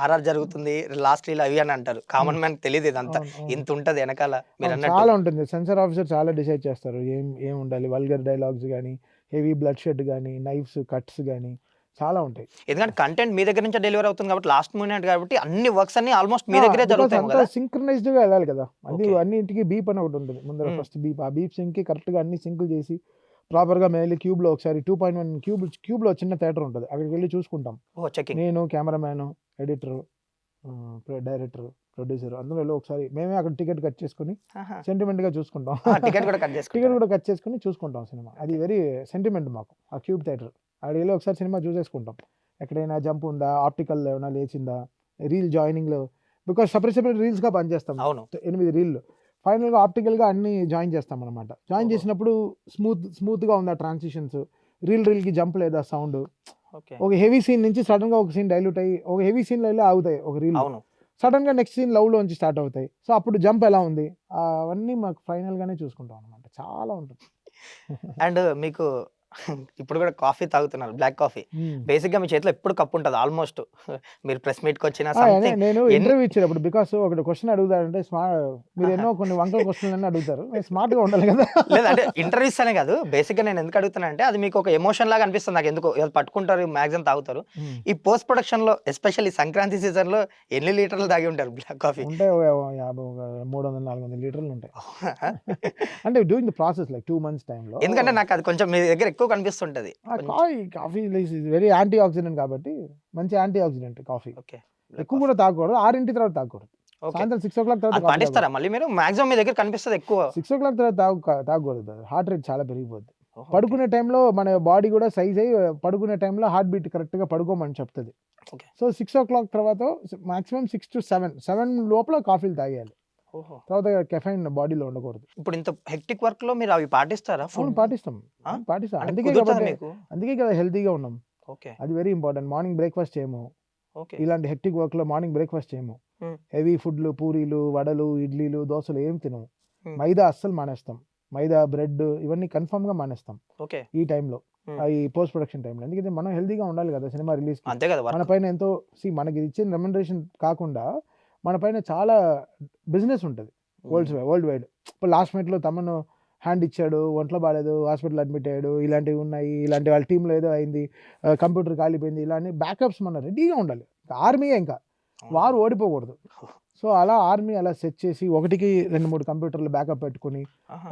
ఆర్ఆర్ జరుగుతుంది. లాస్ట్ రీల్ అవి అని అంటారు. కామన్ మ్యాన్‌కి తెలీదు ఇదంతా. అవును అవును ఇంత ఉంటది ఎనకాల అవును, మీరన్నట్టు. చాలా ఉంటుంది. సెన్సార్ ఆఫీసర్ చాలా డిసైడ్ చేస్తారు ఏం ఏం ఉండాలి. వల్గర్ డైలాగ్స్ కానీ, హెవీ బ్లడ్ షెడ్ కానీ, నైఫ్స్ కట్స్ కానీ చాలా ఉంటాయి. ఎందుకంటే కంటెంట్ మీ దగ్గర నుంచే డెలివరీ అవుతుంది కాబట్టి లాస్ట్ మినిట్ కాబట్టి అన్ని వర్క్స్ అన్ని ఆల్మోస్ట్ మీ దగ్గరే బికాస్ జరుగుతాయేమో అంతా కదా? సింక్రనైజ్డ్గా వెళ్ళాలి కదా. ఓకే. అన్నింటికి బీప్ అని ఒకటి ఉంటుంది ముందర. హ్మ్. ఫస్ట్ బీప్, ఆ బీప్ సింక్కి కరెక్ట్గా అన్ని సింకులు చేసి ప్రాపర్గా మేము క్యూబ్లో ఒకసారి 2.1 క్యూబ్లో చిన్న థియేటర్ ఉంటుంది, అక్కడికి వెళ్ళి చూసుకుంటాం. ఓహ్! చెకింగ్. నేను, కెమెరామ్యాన్, ఎడిటర్, డైరెక్టర్, ప్రొడ్యూసర్ అందరూ వెళ్ళి ఒకసారి మేమే అక్కడ టికెట్ కట్ చేసుకుని ఆహా! సెంటిమెంట్గా చూసుకుంటాం. టికెట్ కూడా కట్ టికెట్ చేసుకుంటారా? కూడా కట్ చేసుకుని చూసుకుంటాం సినిమా. అది వెరీ సెంటిమెంట్ మాకు ఆ క్యూబ్ థియేటర్. అక్కడికి వెళ్ళి ఒకసారి సినిమా చూసేసుకుంటాం. ఎక్కడైనా జంప్ ఉందా, ఆప్టికల్ ఏమైనా లేచిందా, రీల్ జాయినింగ్లో, బికాస్ సపరేట్ రీల్స్గా పనిచేస్తాం. అవును. 8 రీల్లు ఫైనల్గా ఆప్టికల్గా అన్ని జాయిన్ చేస్తాం అనమాట. జాయిన్ ఓహో! చేసినప్పుడు స్మూత్గా ఉందా ట్రాన్సిషన్స్, రీల్కి జంప్ లేదా సౌండ్. ఓకే. ఒక హెవీ సీన్ నుంచి సడన్గా ఒక సీన్ డైల్యూట్ అయ్యి ఒక హెవీ సీన్లో వెళ్ళి ఆగుతాయి ఒక రీల్, అవును. సడన్గా నెక్స్ట్ సీన్ లవ్లో నుంచి స్టార్ట్ అవుతాయి. సో అప్పుడు జంప్ ఎలా ఉంది, అవన్నీ మాకు ఫైనల్గానే చూసుకుంటాం అనమాట. చాలా ఉంటుంది. అండ్ మీకు ఇప్పుడు కూడా కాఫీ తాగుతున్నారు. Black coffee. మ్మ్. బేసిక్‌గా మీ చేతిలో ఎప్పుడు కప్ ఉంటది ఆల్మోస్ట్. మీరు ప్రెస్ మీట్‌కొచ్చినా ఆ, సంథింగ్ నేను ఎన్ని ఇంటర్వ్యూ ఇచ్చేటప్పుడు బికాస్ ఒకటి క్వశ్చన్ అడుగుతారంటే మీరు ఆహా! ఎన్నో కొన్ని వంకల క్వశ్చన్లన్నీ అడుగుతారు, నేను స్మార్ట్గా ఉండాలి కదా. లేదు అంటే ఇంటర్వ్యూస్ అనే కాదు. బేసిక్‌గా నేను ఎందుకు అడుగుతున్నానంటే అది మీకు ఒక ఎమోషన్ లాగా అనిపిస్తుంది నాకెందుకో. ఏదో పట్టుకుంటారు, మాక్సిమం తాగుతారు. మ్మ్. ఈ పోస్ట్ ప్రొడక్షన్‌లో ఎస్పెషల్లీ సంక్రాంతి సీజన్‌లో ఎన్ని లీటర్లు తాగి ఉంటారు బ్లాక్ కాఫీ? ఉంటాయి ఒక 50, 300-400 లీటర్లు ఉంటాయి. అవునా? అంటే doing the process like 2 months టైంలో. ఎందుకంటే నాకు అది కొంచెం మీ దగ్గర ఎక్కువ కనిపిస్తుంటది. కొంచెం కాఫీ వెరీ యాంటీ ఆక్సిడెంట్ కాబట్టి మంచి anti oxidant coffee. Okay. Black ఎక్కువ కాఫీ. కూడా తాగకూడదు, 6 తర్వాత తాగకూడదు. ఓకే. సాయంత్రం 6 తర్వాత అది కాఫీ పాటిస్తారా తాగకూడదు. మళ్ళీ మీరు? మాక్సిమం మీ దగ్గర కనిపిస్తది ఎక్కువ. 6 తర్వాత తాగకూడదు, హార్ట్ రేట్ చాలా పెరిగిపోద్ది. ఓహ్! ఓకే. పడుకునే టైంలో మన బాడీ కూడా సైజ్ అయ్యి పడుకునే టైంలో హార్ట్ బీట్ కరెక్ట్గా పడుకోమని చెప్తుంది. ఓకే. సో 6 తర్వాత మాక్సిమం 6 to 7 లోపల కాఫీలు తాగేయాలి. ఓహో! తర్వాత కెఫైన్ బాడీలో ఉండకూడదు. ఇప్పుడు ఇంత హెక్టిక్ వర్క్‌లో మీరు అవి పాటిస్తారా అవును, ఫుడ్? పాటిస్తాం. ఆ? పాటిస్తాం. అంటే అందుకే కుదురుతదా కాబట్టి మీకు? అందుకే కదా హెల్తీగా ఉన్నాం. ఓకే. అది వెరీ ఇంపార్టెంట్. మార్నింగ్ బ్రేక్ఫాస్ట్ చేయము. ఓకే. ఇలాంటి హెక్టిక్ వర్క్లో మార్నింగ్ బ్రేక్ఫాస్ట్ చేయము. హ్మ్. హెవీ ఫుడ్లు, పూరీలు, వడలు, ఇడ్లీలు, దోశలు ఏం తినము. హ్మ్. మైదా అస్సలు మానేస్తాం. మైదా, బ్రెడ్ ఇవన్నీ కన్ఫర్మ్గా మానేస్తాం ఓకే. ఈ టైంలో, హ్మ్. ఈ పోస్ట్ ప్రొడక్షన్ టైంలో. ఎందుకంటే మనం హెల్తీగా ఉండాలి కదా సినిమా రిలీజ్కి. అంతే కదా మన వర్క్. పైన ఎంతో మనకి ఇచ్చిన రెమ్యునరేషన్ కాకుండా మన పైన చాలా బిజినెస్ ఉంటుంది హ్మ్. World wide. ఇప్పుడు లాస్ట్ మినిట్లో తమను హ్యాండ్ ఇచ్చాడు, ఒంట్లో బాగాలేదు, హాస్పిటల్ అడ్మిట్ అయ్యాడు, ఇలాంటివి ఉన్నాయి, ఇలాంటి వాళ్ళ టీంలో ఏదో అయింది, కంప్యూటర్ కాలిపోయింది, ఇలాంటి బ్యాకప్స్ మన రెడీగా ఉండాలి. ఆర్మీయే ఇంకా అవునా? వారు ఓడిపోకూడదు. సో అలా ఆర్మీ అలా సెట్ చేసి ఒకటికి 2-3 కంప్యూటర్లు బ్యాకప్ పెట్టుకుని, ఆహా!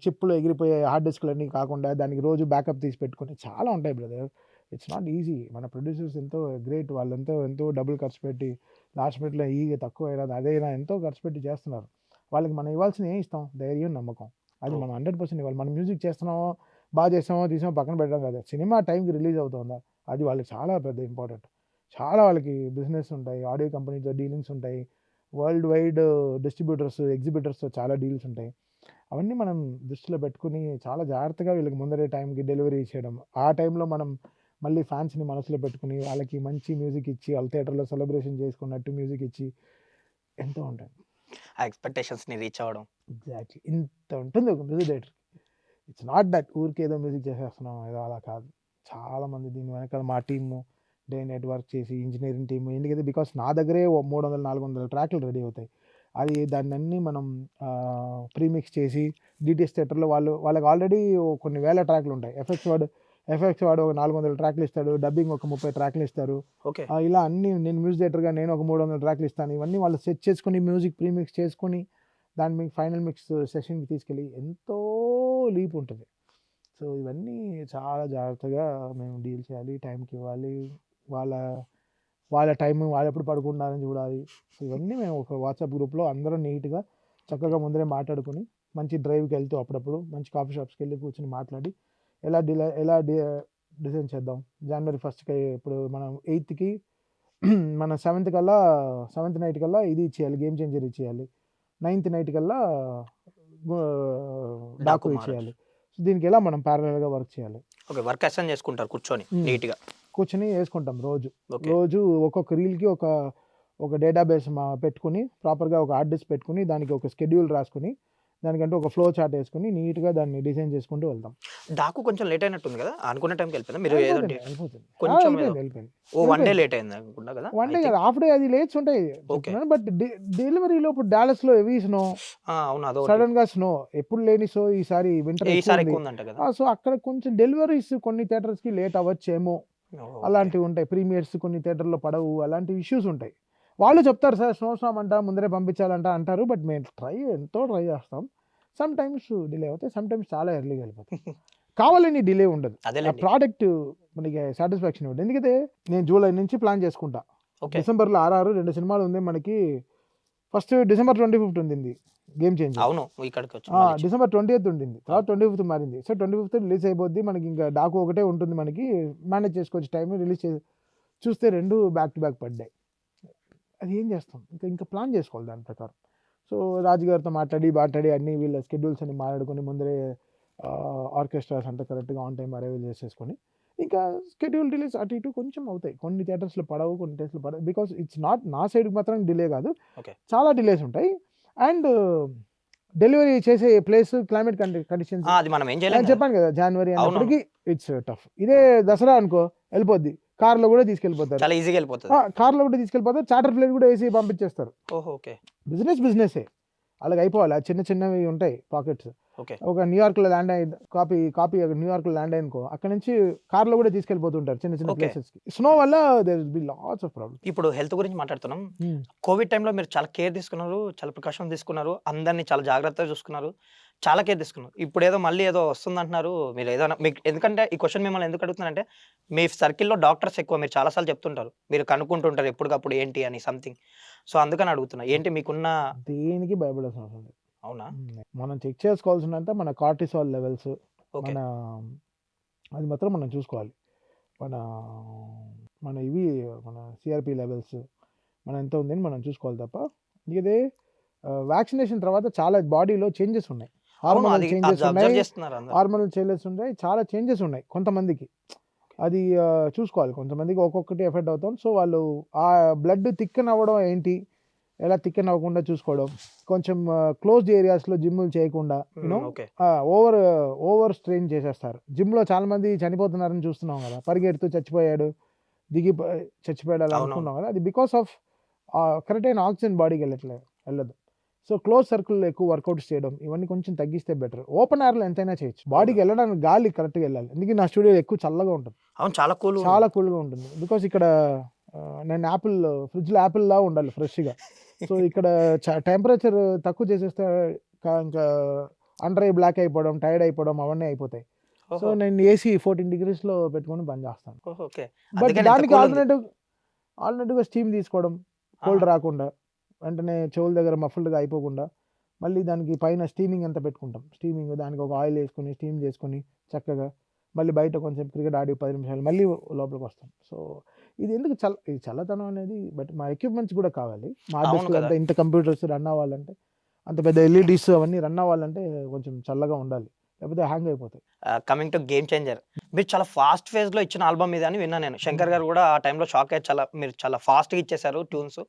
చిప్పులు ఎగిరిపోయే హార్డ్ డిస్క్లు అన్నీ కాకుండా దానికి రోజు బ్యాకప్ తీసి పెట్టుకుని చాలా ఉంటాయి బ్రదర్. It's not easy. మన ప్రొడ్యూసర్స్ ఎంతో గ్రేట్, వాళ్ళు ఎంతో ఎంతో డబ్బులు ఖర్చు పెట్టి లాస్ట్ మినిట్లో ఈ తక్కువ అయినా అదైనా ఎంతో ఖర్చు పెట్టి చేస్తున్నారు. వాళ్ళకి మనం ఇవ్వాల్సిన ఏం ఇస్తాం, ధైర్యం, నమ్మకం. అది ట్రూ. మనం 100% ఇవ్వాలి. మనం మ్యూజిక్ చేస్తున్నామో, బాగా చేసామో తీసామో పక్కన పెట్టడం కాదు, సినిమా టైంకి రిలీజ్ అవుతుందా అది వాళ్ళకి చాలా పెద్ద ఇంపార్టెంట్. చాలా వాళ్ళకి బిజినెస్ ఉంటాయి, ఆడియో కంపెనీతో డీలింగ్స్ ఉంటాయి, వరల్డ్ వైడ్ డిస్ట్రిబ్యూటర్స్, ఎగ్జిబిటర్స్తో చాలా డీల్స్ ఉంటాయి. అవన్నీ మనం దృష్టిలో పెట్టుకుని చాలా జాగ్రత్తగా వీళ్ళకి ముందరే టైంకి డెలివరీ చేయడం. ఆ టైంలో మనం మళ్ళీ ఫ్యాన్స్ని మనసులో పెట్టుకుని వాళ్ళకి మంచి మ్యూజిక్ ఇచ్చి, వాళ్ళ థియేటర్లో సెలబ్రేషన్ చేసుకున్నట్టు మ్యూజిక్ ఇచ్చి ఎంతో ఉంటుంది. ఆ ఎక్స్‌పెక్టేషన్స్‌ని రీచ్ అవ్వడం. ఎగ్జాక్ట్లీ ఇంత ఉంటుంది ఒక music director. It's not that ఊరికే ఏదో మ్యూజిక్ చేసేస్తున్నాం ఏదో అలా కాదు. చాలామంది దీని వెనకాల మా టీము డే నైట్ వర్క్ చేసి, ఇంజనీరింగ్ టీము. ఎందుకంటే బికాస్ నా దగ్గరే 300-400 ట్రాక్లు రెడీ అవుతాయి. అది దాన్నన్నీ మనం ప్రీమిక్స్ చేసి డిటిఎస్ థియేటర్లో వాళ్ళకి ఆల్రెడీ కొన్ని వేల ట్రాక్లు ఉంటాయి. ఎఫ్ఎక్స్ వాడు ఒక 400 ట్రాక్లు ఇస్తాడు, డబ్బింగ్ ఒక 30 ట్రాక్లు ఇస్తారు. ఓకే. ఇలా అన్నీ నేను మ్యూజిక్ డైరెక్టర్గా నేను ఒక 300 ట్రాక్లు ఇస్తాను. ఇవన్నీ వాళ్ళు సెట్ చేసుకొని మ్యూజిక్ ప్రీమిక్స్ చేసుకొని దాన్ని మీకు ఫైనల్ మిక్స్ సెషన్కి తీసుకెళ్ళి ఎంతో లీప్ ఉంటుంది. సో ఇవన్నీ చాలా జాగ్రత్తగా మేము డీల్ చేయాలి, టైంకి ఇవ్వాలి, వాళ్ళ వాళ్ళ టైం వాళ్ళు ఎప్పుడు పడుకుంటున్నారని చూడాలి. సో ఇవన్నీ మేము ఒక వాట్సాప్ గ్రూప్లో అందరం నీట్గా చక్కగా ముందరే మాట్లాడుకుని మంచి డ్రైవ్కి వెళ్తూ అప్పుడప్పుడు మంచి కాఫీ షాప్స్కి వెళ్ళి కూర్చొని మాట్లాడి ఎలా డిజైన్ చేద్దాం. జనవరి 1st ఇప్పుడు మనం 8th మన 7th నైట్ కల్లా ఇది ఇచ్చేయాలి, గేమ్ చేంజర్ ఇచ్చేయాలి. 9th నైట్ కల్లా డాకు డాకు ఇచ్చేయాలి. మహారాజ్. సో దీనికి ఎలా మనం ప్యారలల్గా వర్క్ చేయాలి. ఓకే. వర్క్ అసైన్ చేసుకుంటారు కూర్చొని హ్మ్. నీట్‌గా. కూర్చొని వేసుకుంటాం రోజు. ఓకే. రోజు ఒక్కొక్క రీల్కి ఒక ఒక డేటాబేస్ పెట్టుకుని ప్రాపర్గా ఒక హార్డ్ డిస్క్ పెట్టుకుని దానికి ఒక షెడ్యూల్ రాసుకుని దానికంటే ఒక ఫ్లో చార్ట్ వేసుకుని నీట్గా దాన్ని డిజైన్ చేసుకుంటూ వెళ్తాం. డాకు కొంచెం లేట్ అయినట్టుంది కదా? అనుకున్న టైంకి వెళ్ళిపోయిందా? మీరు ఏదో వెళ్ళిపోతుంది. కొంచెం ఏదో వెళ్ళిపోయింది. ఓ 1 డే లేట్ అయింది అనుకుంటా కదా? One day I think. కదా, హాఫ్ డే అది లేట్స్ ఉంటాయి ఓకే. బట్ డెలివరీలో ఇప్పుడు డాలస్లో హెవీ స్నో, అవును అదొకటి. సడన్ గా స్నో, ఎప్పుడు లేని సో ఈసారి వింటర్ ఈసారి ఎక్కువ ఉందంట కదా? సో అక్కడ కొంచెం డెలివరీస్ కొన్ని థియేటర్స్ కి లేట్ అవ్వచ్చేమో, ఓకే. అలాంటివి ఉంటాయి. ప్రీమియర్స్ కొన్ని థియేటర్లో పడవు, అలాంటి ఇష్యూస్ ఉంటాయి. వాళ్ళు చెప్తారు సార్ స్నో స్టామ్ అంట ముందరే పంపించాలంట అంటారు, బట్ మేము ఎంతో ట్రై చేస్తాం. సమ్ టైమ్స్ డిలే అవుతాయి, సమ్ టైమ్స్ చాలా ఎర్లీగా వెళ్ళిపోతాయి. కావాలని డిలే ఉండదు, ఆ అదేలేండి. ప్రోడక్ట్ మనకి సాటిస్ఫాక్షన్ ఇవ్వదు. ఎందుకంటే నేను జూలై నుంచి ప్లాన్ చేసుకుంటా. ఓకే. డిసెంబర్లో 2 సినిమాలు ఉంది మనకి. ఫస్ట్ డిసెంబర్ 25 ఉండింది గేమ్ చేంజర్, అవును ఇక్కడికి వచ్చి మళ్ళీ వచ్చి. డిసెంబర్ 20 ఉండింది, తర్వాత 25 మారింది. సో 25 రిలీజ్ అయిపోద్ది మనకి, ఇంకా డాకు ఒకటే ఉంటుంది మనకి, మేనేజ్ చేసుకోవచ్చు టైం. రిలీజ్ చూస్తే 2 బ్యాక్ టు బ్యాక్ పడ్డాయి. అది ఏం చేస్తాం, ఇంకా ప్లాన్ చేసుకోవాలి దాని ప్రకారం. సో రాజు గారితో మాట్లాడి అన్ని వీళ్ళ షెడ్యూల్స్ అన్ని మాట్లాడుకొని ముందరే ఆర్కెస్ట్రాస్ అంతా కరెక్ట్గా ఆన్ టైం అరైవల్ చేసేసుకొని, ఇంకా షెడ్యూల్ డిలేస్ అటు ఇటు కొంచెం అవుతాయి. కొన్ని థియేటర్స్లో పడవు, కొన్ని థియేటర్స్లో పడవు. బికాస్ ఇట్స్ నాట్ నా సైడ్కి మాత్రం డిలే కాదు, ఓకే. చాలా డిలేస్ ఉంటాయి. అండ్ డెలివరీ చేసే ప్లేస్, క్లైమేట్ కండిషన్స్ అది మనం ఏం చేయలేం కదా? చెప్పాను కదా, జనవరి అన్నప్పటికీ ఇట్స్ టఫ్. ఇదే దసరా అనుకో వెళ్ళిపోద్ది, కార్లో కూడా తీసుకెళ్ళిపోతారు, చాలా ఈజీగా వెళ్ళిపోతుంది. కార్లో కూడా తీసుకెళ్ళిపోతారు, చార్టర్ ఫ్లైట్ కూడా వేసి పంపించేస్తారు. ఓహో ఓకే. బిజినెస్సే అలాగ అయిపోవాలి. ఆ చిన్నవి ఉంటాయి పాకెట్స్. ఓకే. ఒక న్యూయార్క్లో ల్యాండ్ అయ్యి కాపీ న్యూయార్క్లో ల్యాండ్ అయ్యనుకో, అక్కడ నుంచి కార్లో కూడా తీసుకెళ్ళిపోతుంటారు చిన్న ఓకే. ప్లేసెస్కి. స్నో వల్ల there will be lots of problem. ఇప్పుడు హెల్త్ గురించి మాట్లాడుతున్నాం. కోవిడ్ టైంలో మీరు చాలా కేర్ తీసుకున్నారు, చాలా ప్రికాషన్ తీసుకున్నారు, అందరినీ చాలా జాగ్రత్తగా చూసుకున్నారు, చాలా కేర్ తీసుకున్నారు. ఇప్పుడు ఏదో మళ్ళీ ఏదో వస్తుందంటున్నారు. మీరు ఏదైనా మీకు, ఎందుకంటే ఈ క్వశ్చన్ మిమ్మల్ని ఎందుకు అడుగుతున్నానంటే, మీ సర్కిల్‌లో డాక్టర్స్ ఎక్కువ, మీరు చాలా సార్లు చెప్తుంటారు, మీరు కనుక్కుంటుంటారు ఎప్పటికప్పుడు ఏంటి అని సంథింగ్. సో అందుకని అడుగుతున్నా, ఏంటి మీకున్న? దేనికి భయపడాల్సిన అవసరం లేదు. అవునా? మనం చెక్ చేసుకోవాల్సినంత మన కార్టిసాల్ లెవెల్స్, ఓకే. అది మాత్రం మనం చూసుకోవాలి. మన మన ఇవి మన సిఆర్పి లెవెల్స్ మన ఎంత ఉందని మనం చూసుకోవాలి తప్ప. ఇదే వ్యాక్సినేషన్ తర్వాత చాలా బాడీలో చేంజెస్ ఉన్నాయి, హార్మోనల్ చేంజెస్ ఉన్నాయి, చాలా చేంజెస్ ఉన్నాయి కొంతమందికి. అది చూసుకోవాలి. కొంతమందికి ఒక్కొక్కటి ఎఫెక్ట్ అవుతాం. సో వాళ్ళు ఆ బ్లడ్ థిక్కన్ అవ్వడం ఏంటి, ఎలా థిక్కన్ అవ్వకుండా చూసుకోవడం, కొంచెం క్లోజ్డ్ ఏరియాస్లో జిమ్లు చేయకుండా, యూనో ఓకే. ఓవర్ స్ట్రెయిన్ చేసేస్తారు. జిమ్లో చాలా మంది చనిపోతున్నారని చూస్తున్నాం కదా, పరిగెడుతూ చచ్చిపోయాడు, చచ్చిపోయాడు అలా అవునవును. అనుకున్నాం కదా. అది బికాస్ ఆఫ్ కరెక్ట్ అయిన ఆక్సిజన్ బాడీకి వెళ్ళదు. సో క్లోజ్ సర్కిల్లో ఎక్కువ వర్కౌట్స్ చేయడం, ఇవన్నీ కొంచెం తగ్గిస్తే బెటర్. ఓపెన్ ఎయిర్లో ఎంతైనా చేయొచ్చు, బాడీకి వెళ్ళడానికి గాలి కరెక్ట్గా వెళ్ళాలి. ఎందుకంటే నా స్టూడియో ఎక్కువ చల్లగా ఉంటుంది, అవును చాలా కూల్గా ఉంటుంది. బికాస్ ఇక్కడ నేను ఫ్రిడ్జ్లో యాపిల్ లా ఉండాలి ఫ్రెష్గా. సో ఇక్కడ టెంపరేచర్ తక్కువ చేసేస్తే ఇంకా అండర్ ఐ బ్లాక్ అయిపోవడం, టైర్డ్ అయిపోవడం అవన్నీ అయిపోతాయి. సో నేను ఏసీ 14 degreesలో పెట్టుకొని బంద్ చేస్తాను. ఓకే. బట్ దానికి ఆల్టర్నేటివ్గా స్టీమ్ తీసుకోవడం, కోల్డ్ రాకుండా, వెంటనే చెవుల దగ్గర మఫుల్డ్గా అయిపోకుండా, మళ్ళీ దానికి పైన స్టీమింగ్ ఎంత పెట్టుకుంటాం, స్టీమింగ్ దానికి ఒక ఆయిల్ వేసుకొని స్టీమ్ చేసుకొని చక్కగా మళ్ళీ బయట కొంచెం క్రికెట్ ఆడి 10 నిమిషాలు మళ్ళీ లోపలికి వస్తాం. సో ఇది ఎందుకు ఈ చల్లదనం అనేది, బట్ మా ఎక్విప్మెంట్స్ కూడా కావాలి. మా డెస్క్ అంతా ఇంత కంప్యూటర్స్ రన్ అవ్వాలంటే, అంత పెద్ద ఎల్ఈడీస్ అవన్నీ రన్ అవ్వాలంటే కొంచెం చల్లగా ఉండాలి, లేకపోతే హ్యాంగ్ అయిపోతాయి. కమింగ్ టు గేమ్ చేంజర్, మీరు చాలా ఫాస్ట్ ఫేజ్లో ఇచ్చిన ఆల్బమ్ ఇది అని విన్నా నేను. శంకర్ గారు కూడా ఆ టైంలో షాక్ అయ్యి మీరు చాలా ఫాస్ట్గా ఇచ్చేసారు ట్యూన్స్.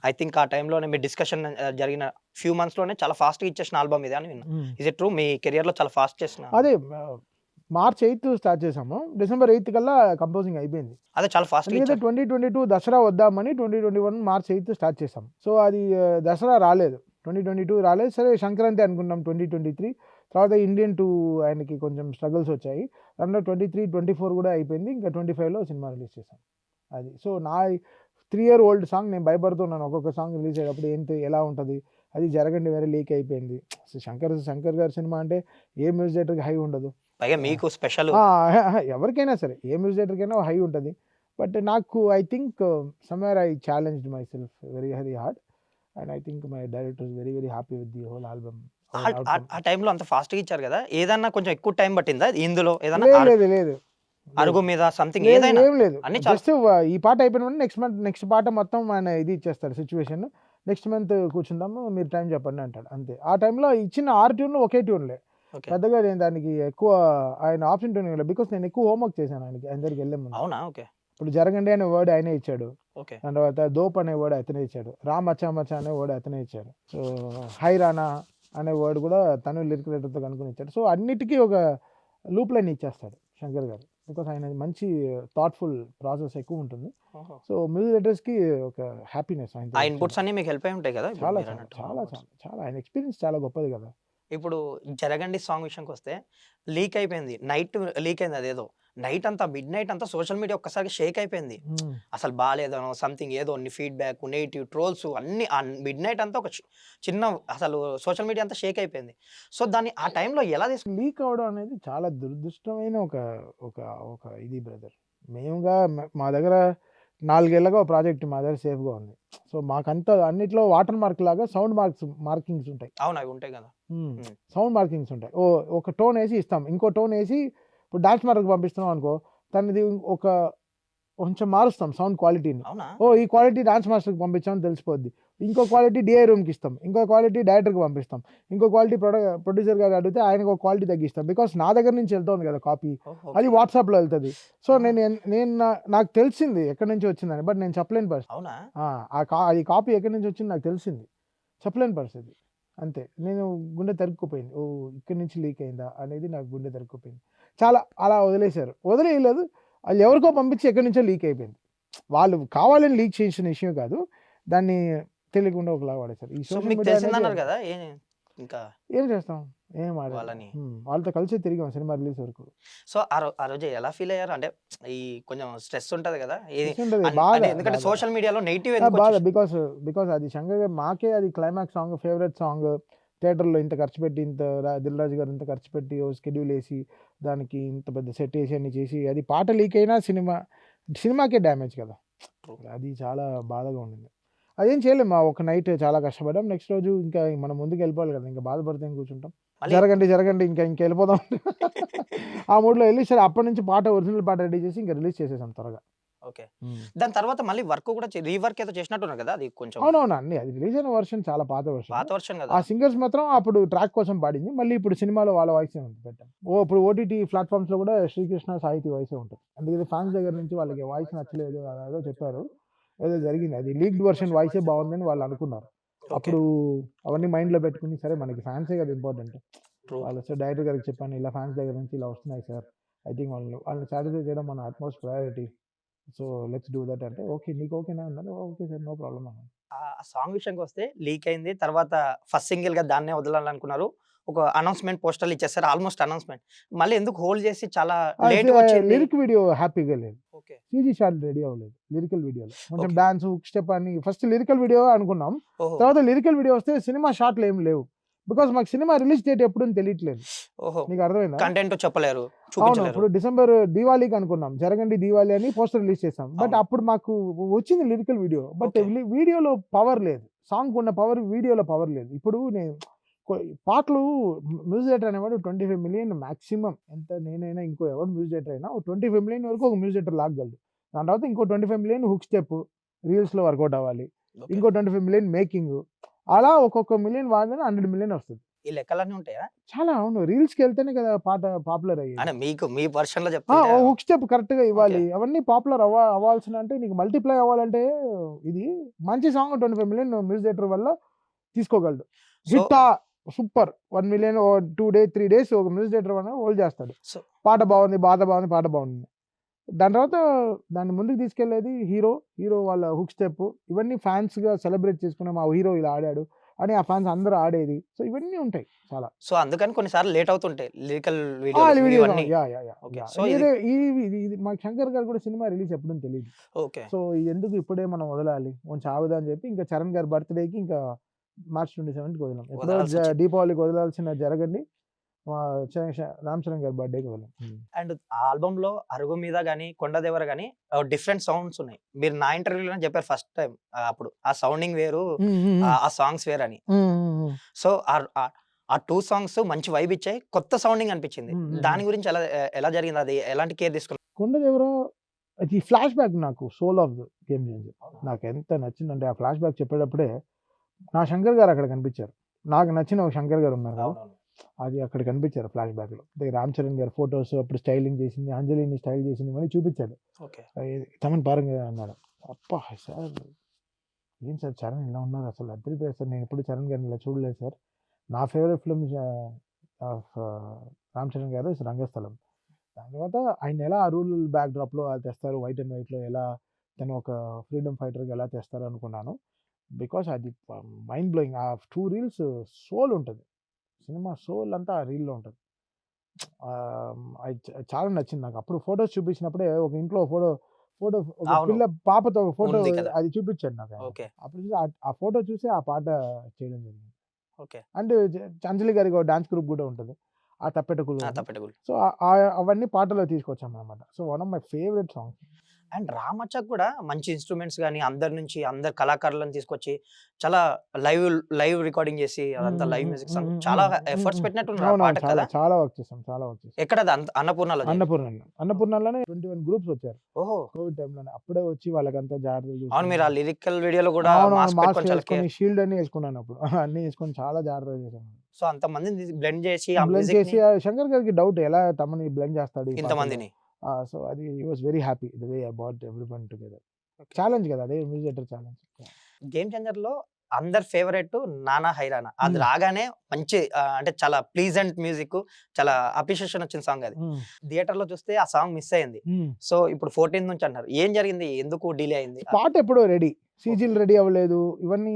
ఐ థింక్ ఆ టైంలోనే మీ డిస్కషన్ జరిగిన ఫ్యూ మంత్స్లోనే చాలా ఫాస్ట్గా ఇచ్చేసిన ఆల్బమ్ ఇది అని విన్నా. Is it true? మీ కెరియర్లో చాలా ఫాస్ట్ చేసిన? అదే March 8 స్టార్ట్ చేసాము, December 8 కల్లా కంపోజింగ్ అయిపోయింది. అదే చాలా ఫాస్ట్. 2022 దసరా వద్దామని 2021 March 8 స్టార్ట్ చేసాం. సో అది దసరా రాలేదు, 2022 రాలేదు. సరే సంక్రాంతి అనుకున్నాం 2023. తర్వాత ఇండియన్ 2 ఆయనకి కొంచెం స్ట్రగుల్స్ వచ్చాయి. 23, 24 కూడా అయిపోయింది. ఇంకా 25లో సినిమా రిలీజ్ చేశాం. అది సో నా 3 year old సాంగ్ నేను భయపడుతున్నాను, ఒక్కొక్క సాంగ్ రిలీజ్ అయ్యేటప్పుడు ఏంటి ఎలా ఉంటుంది, అది జరగండి వేరే లీక్ అయిపోయింది. శంకర్ గారి సినిమా అంటే ఏ మ్యూజిక్ డైరెక్టర్కి హై ఉండదు, పైగా మీకు స్పెషల్. ఎవరికైనా సరే ఏ మ్యూజిక్ డైరెక్టర్కైనా హై ఉంటుంది. బట్ నాకు I think somewhere I challenged my self very hard, and I think my director very happy with the whole album. ఆ టైంలో అంత ఫాస్ట్గా ఇచ్చారు కదా, ఏదన్నా కొంచెం ఎక్కువ టైం పట్టిందా ఇందులో? ఏదన్నా లేదు అరుగు మీద సంథింగ్ ఏదైనా? ఏం లేదు, జస్ట్ ఈ పాట అయిపోయిన నెక్స్ట్ పాట మొత్తం ఆయన ఇది ఇచ్చేస్తాడు సిచ్యువేషన్. నెక్స్ట్ మంత్ కూర్చుందాము, మీరు టైం చెప్పండి అంటాడు, అంతే. ఆ టైంలో ఇచ్చిన 6 ట్యూన్లు ఒకే ట్యూన్లే, పెద్దగా నేను దానికి ఎక్కువ ఆయన ఆప్షన్ ట్యూన్ ఇవ్వలేదు. బికాస్ నేను ఎక్కువ హోంవర్క్ చేశాను ఆయన దగ్గరికి వెళ్ళే ముందు. అవునా? ఓకే. ఇప్పుడు జరగండి అనే వర్డ్ ఆయనే ఇచ్చాడు. ఓకే. దాని తర్వాత దోప్ అనే వర్డ్ అతనే ఇచ్చాడు. రా మచ్చా మచ్చా అనే వర్డ్ అతనే ఇచ్చాడు. సో హై రానా అనే వర్డ్ కూడా తను లిరిక్ రైటర్తో కనుక్కొని ఇచ్చాడు. సో అన్నిటికీ ఒక లూప్ లైన్ ఇచ్చేస్తాడు శంకర్ గారు. బికాస్ ఆయన మంచి థాట్ఫుల్ ప్రాసెస్ ఎక్కువ ఉంటుంది. సో మ్యూజిక్ రైటర్స్కి ఒక హ్యాపీనెస్ ఆ ఆయన ఇన్పుట్స్ అన్నీ మీకు హెల్ప్ అయి ఉంటాయి కదా ఇప్పుడు చాలా మీరు చాలా అన్నట్టు చాలా outputs. చాలా చాలా ఆయన ఎక్స్పీరియన్స్ చాలా గొప్పది కదా. ఇప్పుడు జరగండి సాంగ్ విషయానికి వస్తే లీక్ అయిపోయింది. నైట్ లీక్ అయింది అదేదో. నైట్ అంతా మిడ్ నైట్ అంతా సోషల్ మీడియా ఒక్కసారిగా షేక్ అయిపోయింది. అసలు బాలేదనో సంథింగ్ ఏదో ఫీడ్‌బ్యాక్, నెగెటివ్ ట్రోల్స్ అన్నీ ఆ మిడ్ నైట్ అంతా ఒక చిన్న అసలు సోషల్ మీడియా అంతా షేక్ అయిపోయింది. సో దాన్ని ఆ టైంలో ఎలా లీక్ అవ్వడం అనేది చాలా దురదృష్టమైన ఒక ఒక ఒక ఇది బ్రదర్. మేముగా మా దగ్గర 4 ఏళ్లుగా ఒక ప్రాజెక్ట్ మా దగ్గర సేఫ్‌గా ఉంది. సో మాకంతా అన్నిట్లో వాటర్ మార్క్ లాగా సౌండ్ మార్కింగ్స్ ఉంటాయి. అవును అవి ఉంటాయి కదా! సౌండ్ మార్కింగ్స్ ఉంటాయి. ఒక టోన్ ఏసి ఇస్తాం. ఇంకో టోన్ ఏసి ఇప్పుడు డాన్స్ మార్క్‌కి పంపిస్తున్నాం అనుకో, తనది ఒక కొంచెం మారుస్తాం సౌండ్ క్వాలిటీని. అవునా? ఈ క్వాలిటీ డాన్స్ మాస్టర్‌కి పంపించామని తెలిసిపోద్ది. ఇంకో క్వాలిటీ డీఐ రూమ్‌కి ఇస్తాం. ఇంకో క్వాలిటీ డైరెక్టర్‌కి పంపిస్తాం. ఇంకో క్వాలిటీ ప్రొడ్యూసర్ గారు అడిగితే ఆయనకు ఒక క్వాలిటీ తగ్గిస్తాం. బికాస్ నా దగ్గర నుంచి వెళ్తోంది కదా కాపీ. అది వాట్సాప్‌లో వెళ్తది. సో నాకు తెలిసింది ఎక్కడి నుంచి వచ్చిందని. బట్ నేను చెప్పలేని పరిస్థితి. అవునా? అది కాపీ ఎక్కడి నుంచి వచ్చింది నాకు తెలిసింది. చెప్పలేని పరిస్థితి. అంతే. నేను గుండె తరుక్కుపోయింది. ఇక్కడి నుంచి లీక్ అయిందా అనేది నాకు గుండె తరుక్కుపోయింది. చాలా అలా వదిలేశారు. వదిలేయలేదు. వాళ్ళు ఎవరికో పంపించి ఎక్కడి నుంచో లీక్ అయిపోయింది. వాళ్ళు కావాలని లీక్ చేసిన విషయం కాదు. దాన్ని తెలియకుండా ఒకలాగా వాడేశారు. ఈ సో సోషల్ మీకు మీడియా తెలిసిందన్నారు కదా! ఇంకా ఏం చేస్తాం? ఏం ఆడలేదు. వాళ్ళని. వాళ్ళతో కలిసే తిరిగాం సినిమా రిలీజ్ వరకు. సో ఆ రోజు ఎలా ఫీల్ అయ్యారు? అంటే ఈ కొంచెం స్ట్రెస్ ఉంటది కదా! ఉంటది. బాధ. అంటే ఎందుకంటే సోషల్ మీడియాలో నెగెటివ్ ఎందుకు బాధ. వచ్చేసింది? బికాస్ అది శంకర్ గారు మాకే అది క్లైమాక్స్ సాంగ్, ఫేవరెట్ సాంగ్. థియేటర్‌లో ఇంత ఖర్చు పెట్టి దిల్ రాజు గారు ఇంత ఖర్చు పెట్టి ఓ షెడ్యూల్ ఏసి, దానికి ఇంత పెద్ద సెట్ ఏసి అన్ని చేసి, అది పాట లీక్ అయినా సినిమాకే డ్యామేజ్ కదా! అది చాలా బాధగా ఉండింది. అదేం చేయలేం. ఒక నైట్ చాలా కష్టపడ్డాం. నెక్స్ట్ రోజు ఇంకా మనం ముందుకు వెళ్ళిపోవాలి కదా! ఇంకా బాధపడితే కూర్చుంటాం. మళ్ళీ జరగండి ఇంకా వెళ్ళిపోదాం. ఆ మూడ్‌లో వెళ్ళి సరే అప్పటి నుంచి ఒరిజినల్ పాట రెడీ చేసి ఇంకా రిలీజ్ చేసేసాం త్వరగా. ఓకే. దాని తర్వాత మళ్ళీ వర్క్ కూడా రీవర్క్ ఏదో చేసినట్టున్నారు కదా! అది కొంచెం అవునవును. అన్నీ అది రిలీజ్ అయిన వర్షన్ చాలా పాత వర్షన్. పాత వర్షన్ ఆ కదా! సింగర్స్ మాత్రం అప్పుడు ట్రాక్ కోసం పాడింది. మళ్ళీ ఇప్పుడు సినిమాలో వాళ్ళ వాయిసే పెట్టాం. ఇప్పుడు ఓటీటీ ప్లాట్‌ఫామ్స్‌లో కూడా శ్రీకృష్ణ, సాహితీ వాయిసే ఉంటుంది. అందుకని ఫ్యాన్స్ దగ్గర నుంచి వాళ్ళకి వాయిస్ నచ్చలేదు అదేదో చెప్పారు. ఏదో జరిగింది. అది లీక్డ్ వర్షన్ వాయిసే బాగుందని వాళ్ళు అనుకున్నారు. ఓకే. అప్పుడు అవన్నీ మైండ్‌లో పెట్టుకొని సరే మనకి ఫ్యాన్సే కదా ఇంపార్టెంట్. ట్రూ. వాళ్ళు డైరెక్టర్ గారికి చెప్పాను ఇలా ఫ్యాన్స్ దగ్గర నుంచి ఇలా వస్తున్నాయి సార్. ఐ థింక్ వాళ్ళని సాటిస్ఫై చేయడం మన utmost priority. So let's do that అంటే ఓకే. నీకు ఓకేనా అన్నారు. ఓకే సార్ నో ప్రాబ్లమ్ అన్నాను. ఆ సాంగ్ విషయానికొస్తే లీక్ అయింది. తర్వాత ఫస్ట్ సింగిల్‌గా దాన్నే వదలాలనుకున్నారు. ఒక అనౌన్స్‌మెంట్ పోస్టర్‌లు ఇచ్చేసారు. Almost announcement. మళ్ళీ ఎందుకు హోల్డ్ చేసి చాలా లేట్‌గా వచ్చింది? లిరిక్ వీడియో హ్యాపీగా లేదు. ఓకే. సీజీ షాట్ రెడీ అవ్వలేదు. లిరికల్ వీడియోలో కొంచెం ఓకే. డాన్స్, హుక్ స్టెప్ అని ఫస్ట్ లిరికల్ వీడియో అనుకున్నాం. ఓహో! తర్వాత లిరికల్ వీడియో వస్తే సినిమా షాట్లు ఏమి లేవు. బికాస్ మాకు సినిమా రిలీజ్ డేట్ ఎప్పుడని తెలియట్లేదు. ఓహో! నీకు అర్థమైందా? కంటెంట్ చెప్పలేరు. అవును. చూపించలేరు. ఇప్పుడు డిసెంబర్ దీవాళీకి అనుకున్నాం. జరగండి దీవాళి అని పోస్టర్ రిలీజ్ చేసాం. బట్ అవును. అప్పుడు మాకు వచ్చింది లిరికల్ వీడియో. But okay. వీడియోలో పవర్ లేదు. సాంగ్‌కి ఉన్న పవర్ వీడియోలో పవర్ లేదు. ఇప్పుడు నేను పాటలు మ్యూజిక్ డైరెక్టర్ అనేవాడు 25 మిలియన్ మాక్సిమం. ఎంత నేనైనా ఇంకో ఎవరు మ్యూజిక్ డైరెక్టర్ అయినా 25 మిలియన్ వరకు ఒక మ్యూజిక్ డైరెక్టర్ లాగగలడు. దాని తర్వాత ఇంకో 25 మిలియన్ హుక్ స్టెప్ రీల్స్‌లో వర్కౌట్ అవ్వాలి. ఓకే. ఇంకో 25 మిలియన్ మేకింగ్. అలా ఒక్కొక్క మిలియన్ వాడిన 100 మిలియన్ వస్తది. ఈ లెక్కలన్నీ ఉంటాయా? చాలా అవును. రీల్స్‌కి వెళ్తేనే కదా పాట పాపులర్ అయ్యేది. అంటే మీకు మీ వర్షన్‌లో ఓ చెప్తుంటే హుక్ స్టెప్ కరెక్ట్‌గా ఇవ్వాలి. ఓకే. అవన్నీ పాపులర్ అవ్వాల్సిన అంటే నీకు మల్టిప్లై అవ్వాలంటే ఇది మంచి సాంగ్ 25 మిలియన్ మ్యూజిక్ డైరెక్టర్ వల్ల తీసుకోగలడు. సో హిట్టా సూపర్ 1 మిలియన్ 2 డేస్ 3 డేస్ ఒక మ్యూజిక్ డైరెక్టర్ వల్ల హోల్డ్ చేస్తాడు. సో పాట బాగుంది, పాట బాగుంది. దాని తర్వాత దాన్ని ముందుకు తీసుకెళ్లేది హీరో వాళ్ళ హుక్ స్టెప్ ఇవన్నీ ఫ్యాన్స్‌గా సెలబ్రేట్ చేసుకునే మా హీరో ఇలా ఆడాడు అని ఆ ఫ్యాన్స్ అందరూ ఆడేది. సో ఇవన్నీ ఉంటాయి చాలా. సో అందుకని కొన్ని సార్లు లేట్ అవుతుంటాయి. లిరికల్ వీడియోస్ ఇవన్నీ. ఓకే. సో ఇది ఇది మాకు శంకర్ గారు కూడా సినిమా రిలీజ్ ఎప్పుడని తెలీదు. ఓకే. సో ఎందుకు ఇప్పుడే మనం వదలాలి కొంచెం ఆగుదా అని చెప్పి ఇంకా చరణ్ గారి బర్త్‌డేకి ఇంకా మార్చ్ 27కి వదిలాం. ఎప్పుడో వదలాల్సి వచ్చింది. దీపావళికి వదలాల్సిన జరగండి రామ్ చరణ్ గారి బర్త్‌డేకి వదిలాం. అండ్ ఆ ఆల్బమ్‌లో 'అరుగు మీద' గాని, 'కొండదేవర' గాని డిఫరెంట్ సౌండ్స్ ఉన్నాయి. మీరు నా ఇంటర్వ్యూలోనే చెప్పారు ఫస్ట్ టైమ్ అప్పుడు. ఆ సౌండింగ్ వేరు, ఆ సాంగ్స్ వేరని. సో ఆ 2 సాంగ్స్ మంచి వైబ్ ఇచ్చాయి. కొత్త సౌండింగ్ అనిపించింది. దాని గురించి ఎలా జరిగింది? అది ఎలాంటి కేర్ తీసుకున్నారు? కొండదేవర అది ఫ్లాష్ బ్యాక్ నాకు soul of the Game Changer. నాకు ఎంత నచ్చిందంటే ఆ ఫ్లాష్ బ్యాక్ చెప్పేటప్పుడే నా శంకర్ గారు అక్కడ కనిపించారు. నాకు నచ్చిన ఒక శంకర్ గారు ఉన్నారు కదా! అవునవును. అది అక్కడ కనిపించారు ఫ్లాష్ బ్యాక్లో. అంటే రామ్ చరణ్ గారి ఫొటోస్ అప్పుడు స్టైలింగ్ చేసింది, అంజలిని స్టైల్ చేసింది అని చూపించాడు. ఓకే. తమన్ పారంగా అన్నాడు. అప్పా సార్ ఏం సార్ చరణ్ ఇలా ఉన్నారు, అసలు అద్దరిపోయారు సార్, నేను ఎప్పుడు చరణ్ గారిని ఇలా చూడలేదు సార్. నా favourite film of Ram Charan గారు రంగస్థలం. దాని తర్వాత ఆయన ఎలా ఆ రూరల్ బ్యాక్ డ్రాప్లో తెస్తారు, వైట్ అండ్ వైట్లో ఎలా తను ఒక ఫ్రీడమ్ ఫైటర్గా ఎలా తెస్తారు అనుకున్నాను. బికాస్ అది మైండ్ బ్లోయింగ్. ఆ 2 రీల్స్ సోల్ ఉంటుంది, సినిమా సోల్ అంతా ఆ రీల్‌లో ఉంటది. అది చాలా నచ్చింది నాకు. అప్పుడు ఫోటోస్ చూపించినప్పుడే ఒక ఇంట్లో ఫోటో ఫోటో ఒక అవును. పిల్ల పాపతో ఒక ఫోటో ఉంది కదా! అది చూపించాడు నాకు ఆయన. ఓకే. అప్పుడు చూసి ఆ ఫోటో చూసి ఆ పాట చేయడం జరిగింది. ఓకే. అండ్ అంజలి గారికి ఒక డాన్స్ గ్రూప్ కూడా ఉంటది. ఆ తప్పెటకులు అని. తప్పెటగుళ్ళు. సో, అవన్నీ పాటలో తీసుకొచ్చామనమాట. So, one of my favourite songs. And రామచ్చకు కూడా మంచి ఇన్‌స్ట్రుమెంట్స్ గాని, అందరు కళాకారులను తీసుకొచ్చి చాలా లైవ్ లైవ్ రికార్డింగ్ చేసి అదంతా లైవ్ మ్యూజిక్ సాంగ్ చాలా ఎఫర్ట్స్ పెట్టినట్టున్నారు ఆ అవునవును. పాటకి చాలా కదా! చాలా వర్క్ చేసాం. ఎక్కడది అన్నపూర్ణలో జరిగింది. అన్నపూర్ణలోనే 21 గ్రూప్స్ వచ్చారు. ఓహో! కోవిడ్ టైమ్‌లోనే. అప్పుడే వచ్చి వాళ్ళకంతా జాగ్రత్తలు అవును. మీరు ఆ చూసుకొని లిరికల్ వీడియోలో కూడా అవునవును. మాస్క్ మాస్క్ పెట్టుకొని చాలా ఏసుకొని, షీల్డ్ అన్నీ ఏసుకున్నాను అప్పుడు. అన్నీ ఏసుకొని చాలా జాగ్రత్తగా చేశాను. సో అంతమందిని బ్లెండ్ చేసి ఆ బ్లెండ్ మ్యూజిక్‌ని చేసి శంకర్ గారికి డౌట్ ఎలా తమని బ్లెండ్ చేస్తాడు ఈ పాటలో. ఇంతమందిని. సో, అది he was very happy the way I bought everyone together. Challenge కదా! అదే మ్యూజిక్ డైరెక్టర్ ఛాలెంజ్. గేమ్ చేంజర్‌లో అందరి ఫేవరెట్ 'నానా హైరానా'. అది హ్మ్. రాగానే మంచి అంటే చాలా ప్లీజెంట్ మ్యూజిక్, చాలా అప్రిషియేషన్ వచ్చిన సాంగ్ అది. హ్మ్. థియేటర్‌లో చూస్తే ఆ సాంగ్ మిస్ అయింది. హ్మ్. సో ఇప్పుడు 14 నుంచి అంటున్నారు. ఏం జరిగింది? ఎందుకు డిలే అయింది? పాట ఎప్పుడో రెడీ. సీజీలు రెడీ అవ్వలేదు. ఇవన్నీ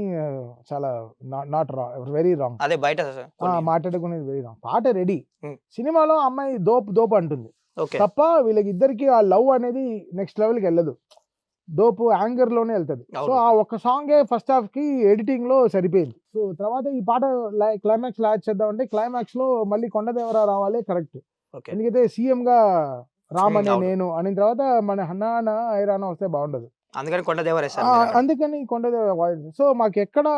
చాలా నాట్ వెరీ రాంగ్. అదే బయట కొన్ని మాట్లాడుకునేది వెరీ రాంగ్. పాట రెడీ. హ్మ్. సినిమాలో అమ్మాయి దోపు అంటుంది. ఓకే. తప్ప వీళ్ళకిద్దరికీ ఆ లవ్ అనేది నెక్స్ట్ లెవెల్‌కి ఎళ్ళదు. దోపు యాంగర్‌లోనే ఎళ్తది. సో, అవును. ఆ ఒక్క సాంగే ఫస్ట్ హాఫ్‌కి ఎడిటింగ్‌లో సరిపోయింది. సో, తర్వాత ఈ పాట క్లైమాక్స్‌లో యాడ్ చేద్దామంటే క్లైమాక్స్‌లో మళ్ళీ కొండదేవర రావాలి కరెక్ట్. ఓకే. ఎందుకైతే సీఎంగా రామ్ అనే అవును. నేను అనిన తర్వాత మన హన్నానా ఐరానా వస్తే బావుండదు. అందుకని కొండదేవరేశారు మీరు. అందుకని కొండదేవర వాయిస్. సో, మాకెక్కడ